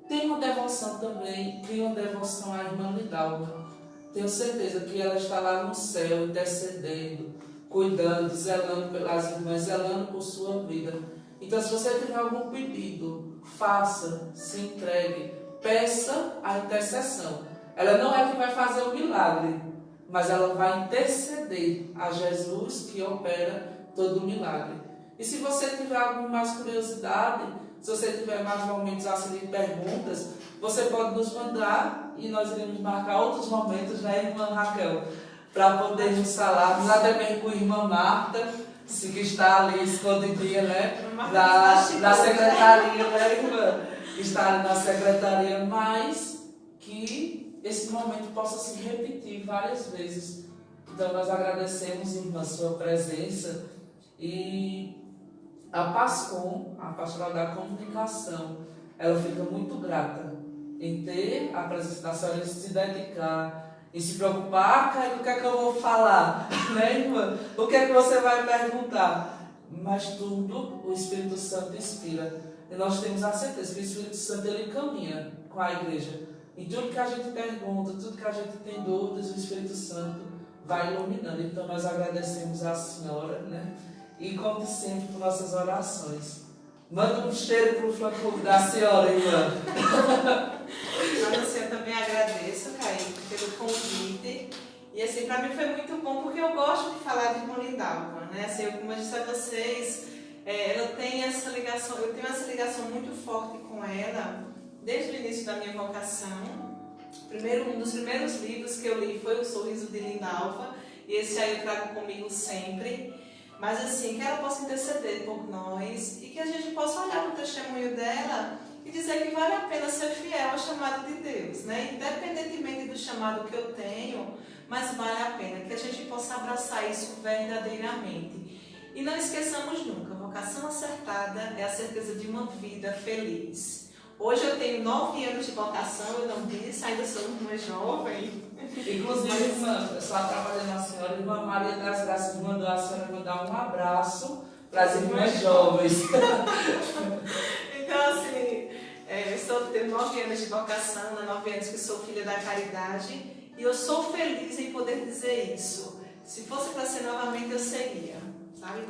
tem uma devoção também, cria uma devoção à irmã Lidalva. Tenho certeza que ela está lá no céu, intercedendo, cuidando, zelando pelas irmãs, zelando por sua vida. Então, se você tiver algum pedido, faça, se entregue, peça a intercessão. Ela não é que vai fazer o milagre, mas ela vai interceder a Jesus que opera todo o milagre. E se você tiver alguma mais curiosidade, se você tiver mais momentos assim de perguntas, você pode nos mandar e nós iremos marcar outros momentos, né, irmã Raquel, para podermos falar, até mesmo com a irmã Marta, que está ali escondidinha, né, da secretaria, né, irmã? Está ali na secretaria, mas que esse momento possa se repetir várias vezes. Então nós agradecemos, irmã, sua presença e a PASCOM, a Pastoral da Comunicação, ela fica muito grata em ter a presença da senhora, em se dedicar, em se preocupar, Caio, o que é que eu vou falar? Né, irmã? O que é que você vai perguntar? Mas tudo o Espírito Santo inspira. E nós temos a certeza que o Espírito Santo ele caminha com a igreja. Em tudo que a gente pergunta, tudo que a gente tem dúvidas, o Espírito Santo vai iluminando. Então nós agradecemos à senhora, né? E conte sempre com nossas orações. Manda um cheiro para o fã-clube da senhora, irmã. Eu também agradeço, Kaique, pelo convite. E assim, para mim foi muito bom, porque eu gosto de falar de irmã Lidalva, né? Assim, como eu disse a vocês, eu tenho essa ligação muito forte com ela, desde o início da minha vocação. Um dos primeiros livros que eu li foi O Sorriso de Lidalva, e esse aí eu trago comigo sempre. Mas assim, que ela possa interceder por nós e que a gente possa olhar para o testemunho dela e dizer que vale a pena ser fiel ao chamado de Deus, né? Independentemente do chamado que eu tenho, mas vale a pena que a gente possa abraçar isso verdadeiramente. E não esqueçamos nunca, a vocação acertada é a certeza de uma vida feliz. Hoje eu tenho 9 anos de vocação, eu não disse, ainda sou uma jovem. Inclusive, irmã, eu só trabalhando a senhora, a irmã Maria das Graças mandou a senhora mandar um abraço para as irmãs jovens. Então, assim, eu tenho 9 anos de vocação, 9 anos que sou filha da caridade, e eu sou feliz em poder dizer isso. Se fosse para ser novamente, eu seria, sabe?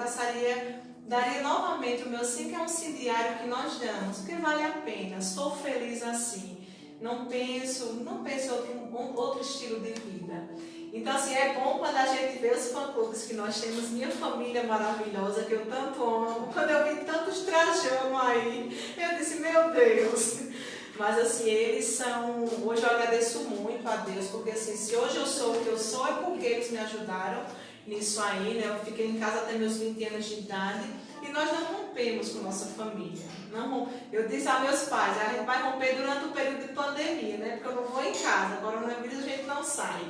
Daria novamente o meu sim, que é um sim diário que nós damos, porque vale a pena, sou feliz assim. Não penso em outro estilo de vida. Então, assim, é bom quando a gente vê os fã-clubes que nós temos, minha família maravilhosa, que eu tanto amo. Quando eu vi tantos trajando aí, eu disse, meu Deus. Mas, assim, eles são... Hoje eu agradeço muito a Deus, porque, assim, se hoje eu sou o que eu sou, é porque eles me ajudaram nisso aí, né? Eu fiquei em casa até meus 20 anos de idade. E nós não rompemos com nossa família. Eu disse a meus pais, a gente vai romper durante o período de pandemia, né? Porque eu não vou em casa, agora na vida a gente não sai.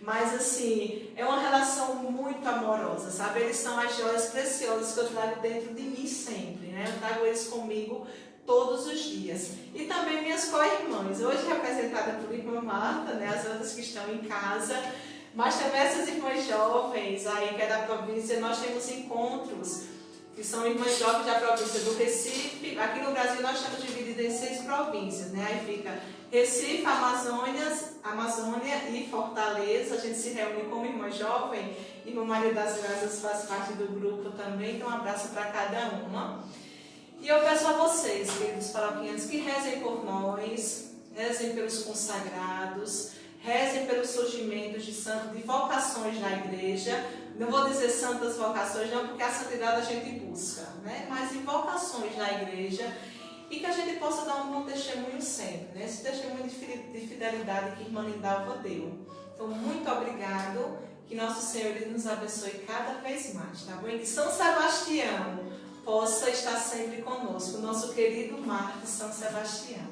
Mas assim, é uma relação muito amorosa, sabe? Eles são as joias preciosas que eu trago dentro de mim sempre, né? Eu trago eles comigo todos os dias. E também minhas co-irmãs, hoje representada por irmã Marta, né? As outras que estão em casa. Mas também essas irmãs jovens aí, que é da província, nós temos encontros que são irmãs jovens da província do Recife. Aqui no Brasil nós estamos divididos em 6 províncias, né? Aí fica Recife, Amazônia e Fortaleza. A gente se reúne como irmã jovem. Irmã Maria das Graças faz parte do grupo também, então um abraço para cada uma. E eu peço a vocês, queridos paroquianos, que rezem por nós, rezem pelos consagrados, rezem pelos surgimentos de vocações na igreja. Não vou dizer santas vocações, não, porque a santidade a gente busca, né? Mas em vocações na igreja, e que a gente possa dar um bom testemunho sempre, né? Esse testemunho de fidelidade que a irmã Lidalva deu. Então, muito obrigado, que nosso Senhor nos abençoe cada vez mais, tá bom? E que São Sebastião possa estar sempre conosco, nosso querido Marte São Sebastião.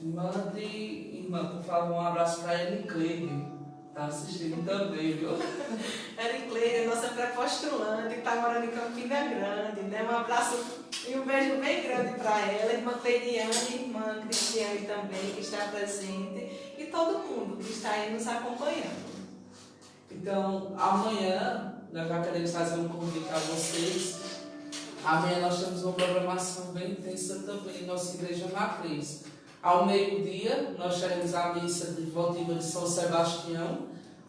Mande, irmã, por favor, um abraço para Ellen Cleide. Está assistindo também, viu? Ellen Cleide, nossa pré-postulante, que está morando em Campina Grande, né? Um abraço e um beijo bem grande para ela, irmã Cleidiane, irmã Cristiane também, que está presente, e todo mundo que está aí nos acompanhando. Então, amanhã, nós já queremos fazer um convite a vocês Amanhã nós temos uma programação bem intensa também em nossa igreja matriz. Ao meio-dia, nós teremos a missa votiva de São Sebastião,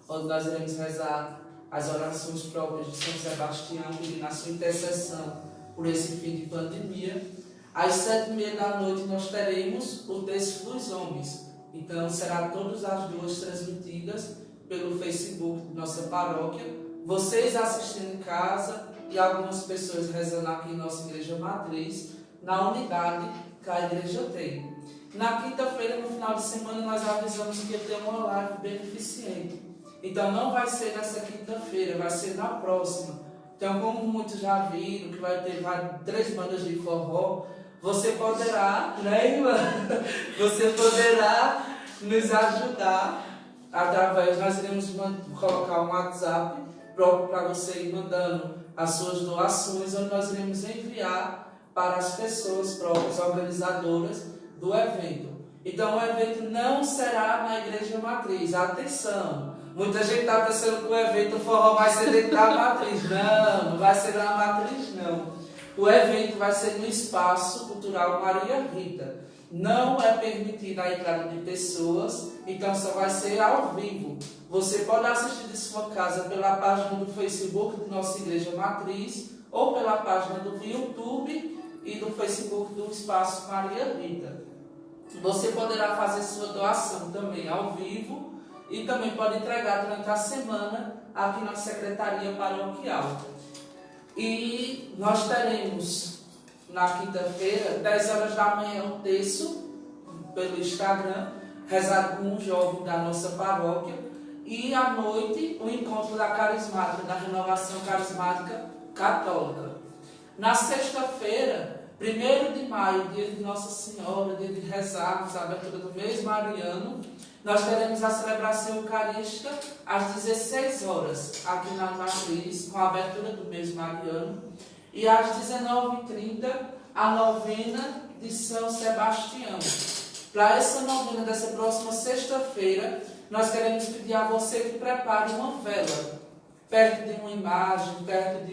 onde nós iremos rezar as orações próprias de São Sebastião, pedindo a sua intercessão por esse fim de pandemia. Às 7h30 da noite, nós teremos o Texto dos Homens. Então, será todas as duas transmitidas pelo Facebook de nossa paróquia. Vocês assistindo em casa e algumas pessoas rezando aqui em nossa igreja matriz, na unidade que a igreja tem. Na quinta-feira, no final de semana, nós avisamos que ia ter uma live beneficente. Então, não vai ser nessa quinta-feira, vai ser na próxima. Então, como muitos já viram, que vai ter 3 bandas de forró, você poderá, né, irmã? Você poderá nos ajudar através, nós iremos colocar um WhatsApp próprio para você ir mandando as suas doações, onde nós iremos enviar para as pessoas próprias, organizadoras do evento. Então, o evento não será na igreja matriz. Atenção! Muita gente está pensando que o evento forró vai ser dentro da matriz. Não, não vai ser na matriz, não. O evento vai ser no Espaço Cultural Maria Rita. Não é permitida a entrada de pessoas, então só vai ser ao vivo. Você pode assistir de sua casa pela página do Facebook de nossa Igreja Matriz ou pela página do YouTube e do Facebook do Espaço Maria Rita. Você poderá fazer sua doação também ao vivo e também pode entregar durante a semana aqui na Secretaria Paroquial. E nós teremos na quinta-feira, 10 horas da manhã, um texto pelo Instagram, rezado com um jovem da nossa paróquia. E à noite, o encontro da carismática, da renovação carismática católica. Na sexta-feira, 1º de maio, dia de Nossa Senhora, dia de rezarmos a abertura do mês mariano, nós teremos a celebração eucarística às 16 horas, aqui na matriz, com a abertura do mês mariano. E às 19h30, a novena de São Sebastião. Para essa novena dessa próxima sexta-feira, nós queremos pedir a você que prepare uma vela, perto de uma imagem, perto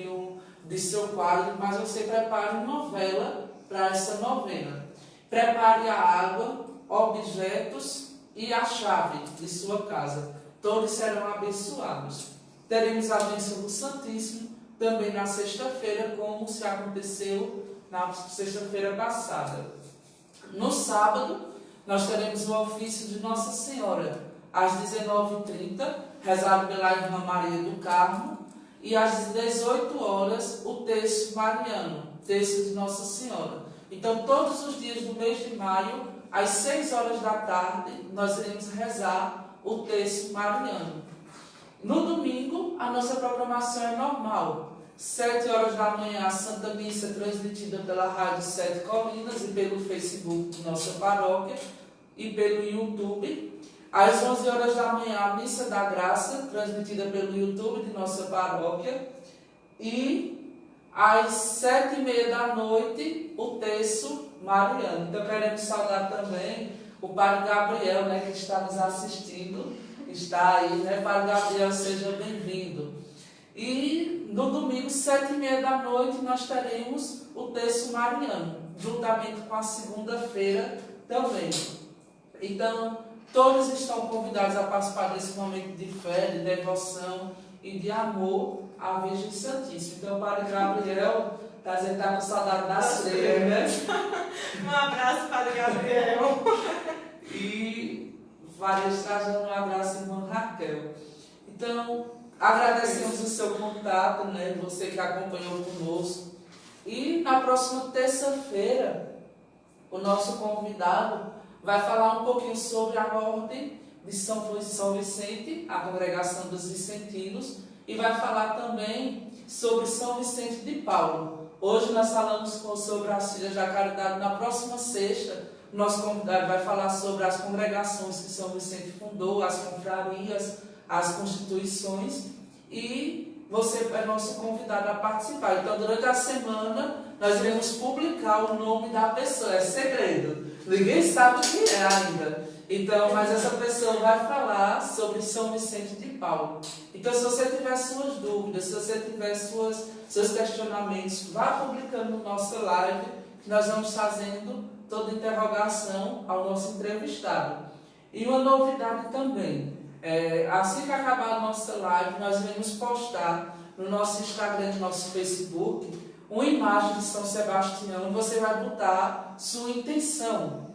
de seu quadro, mas você prepare uma vela para essa novena. Prepare a água, objetos e a chave de sua casa. Todos serão abençoados. Teremos a bênção do Santíssimo também na sexta-feira, como se aconteceu na sexta-feira passada. No sábado, nós teremos o ofício de Nossa Senhora, às 19h30, rezado pela irmã Maria do Carmo, e às 18 horas, o terço mariano, terço de Nossa Senhora. Então, todos os dias do mês de maio, às 6 horas da tarde, nós iremos rezar o terço mariano. No domingo, a nossa programação é normal. 7 horas da manhã, a Santa Missa transmitida pela Rádio 7 Colinas e pelo Facebook de nossa paróquia e pelo YouTube. Às 11 horas da manhã, a Missa da Graça, transmitida pelo YouTube de nossa paróquia. E às 7h30 da noite, o terço mariano. Então, queremos saudar também o Padre Gabriel, né, que está nos assistindo. Está aí, né? Padre Gabriel, seja bem-vindo. E no domingo, 7h30 da noite, nós teremos o terço mariano, juntamente com a segunda-feira também. Então, todos estão convidados a participar desse momento de fé, de devoção e de amor à Virgem Santíssima. Então, o Padre Gabriel está com saudade da ceia, né? Um abraço, Padre Gabriel. E várias trazendo um abraço, irmã Raquel. Então, agradecemos o seu contato, né? Você que acompanhou conosco. E na próxima terça-feira, o nosso convidado vai falar um pouquinho sobre a ordem de São Vicente, a congregação dos Vicentinos, e vai falar também sobre São Vicente de Paulo. Hoje nós falamos sobre as Filhas da Caridade. Na próxima sexta, nosso convidado vai falar sobre as congregações que São Vicente fundou, as confrarias, as constituições, e você é nosso convidado a participar. Então, durante a semana, nós iremos publicar o nome da pessoa, é segredo, ninguém sabe o que é ainda. Então, mas essa pessoa vai falar sobre São Vicente de Paulo. Então, se você tiver suas dúvidas, se você tiver seus questionamentos, vá publicando no nosso live, que nós vamos fazendo toda interrogação ao nosso entrevistado. E uma novidade também, assim que acabar a nossa live, nós vamos postar no nosso Instagram, no nosso Facebook, uma imagem de São Sebastião, e você vai botar sua intenção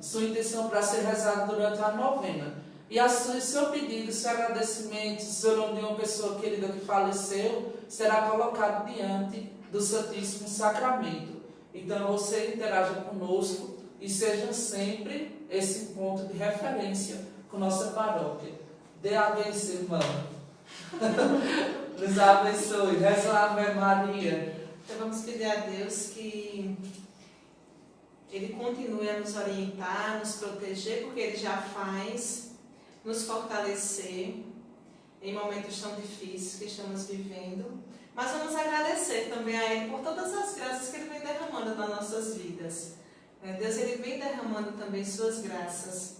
para ser rezado durante a novena. E seu pedido, seu agradecimento, seu nome de uma pessoa querida que faleceu, será colocado diante do Santíssimo Sacramento. Então você interaja conosco e seja sempre esse ponto de referência com nossa paróquia. Dê a bênção, irmã. Nos abençoe. Reza a Ave Maria. Então vamos pedir a Deus que Ele continue a nos orientar, nos proteger, porque Ele já faz, nos fortalecer em momentos tão difíceis que estamos vivendo. Mas vamos agradecer também a Ele por todas as graças que Ele vem derramando nas nossas vidas. Deus, Ele vem derramando também suas graças.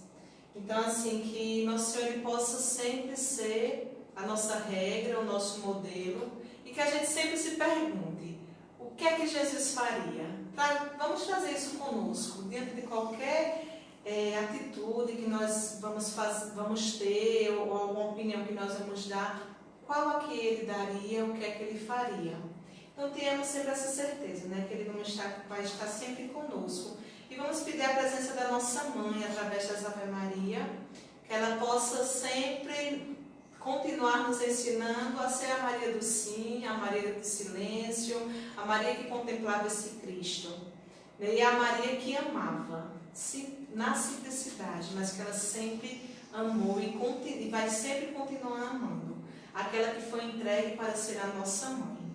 Então, assim, que Nosso Senhor Ele possa sempre ser a nossa regra, o nosso modelo, e que a gente sempre se pergunte: o que é que Jesus faria? Vamos fazer isso conosco, diante de qualquer atitude que nós vamos ter, ou alguma opinião que nós vamos dar, qual a que Ele daria, o que é que Ele faria. Então tenhamos sempre essa certeza, né, que Ele vai estar sempre conosco. E vamos pedir a presença da nossa Mãe, através das Ave Maria, que ela possa sempre continuar nos ensinando a ser a Maria do sim, a Maria do silêncio, a Maria que contemplava esse Cristo. E a Maria que amava, na simplicidade, mas que ela sempre amou e vai sempre continuar amando. Aquela que foi entregue para ser a nossa Mãe.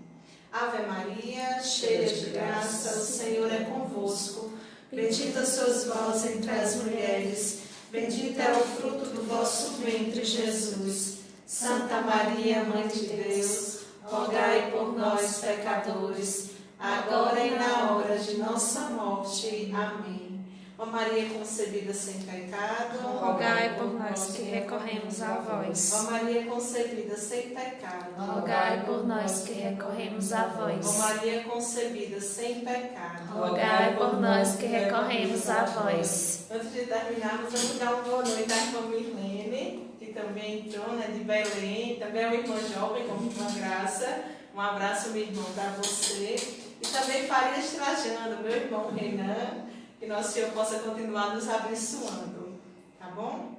Ave Maria, cheia de graça, o Senhor é convosco. Bendita sois vós entre as mulheres, bendito é o fruto do vosso ventre, Jesus. Santa Maria, Mãe de Deus, rogai por nós, pecadores, agora e na hora de nossa morte. Amém. Ó Maria concebida sem pecado, rogai por nós que recorremos a vós. Ó Maria concebida sem pecado, rogai por nós que recorremos a vós. Ó Maria concebida sem pecado, rogai por nós que recorremos a vós. Antes de terminarmos, vamos dar uma boa noite à irmã Mirlene, que também entrou, né, de Belém, também é uma irmã jovem, como irmã Graça. Um abraço, meu irmão, para você. E também Farias Trajano, meu irmão Renan, que nosso Senhor possa continuar nos abençoando. Tá bom?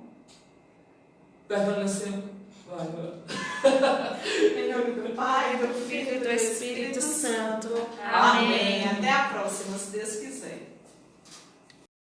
Permanecer. Em nome do Pai, do Filho e do Espírito Santo. Amém. Até a próxima, se Deus quiser.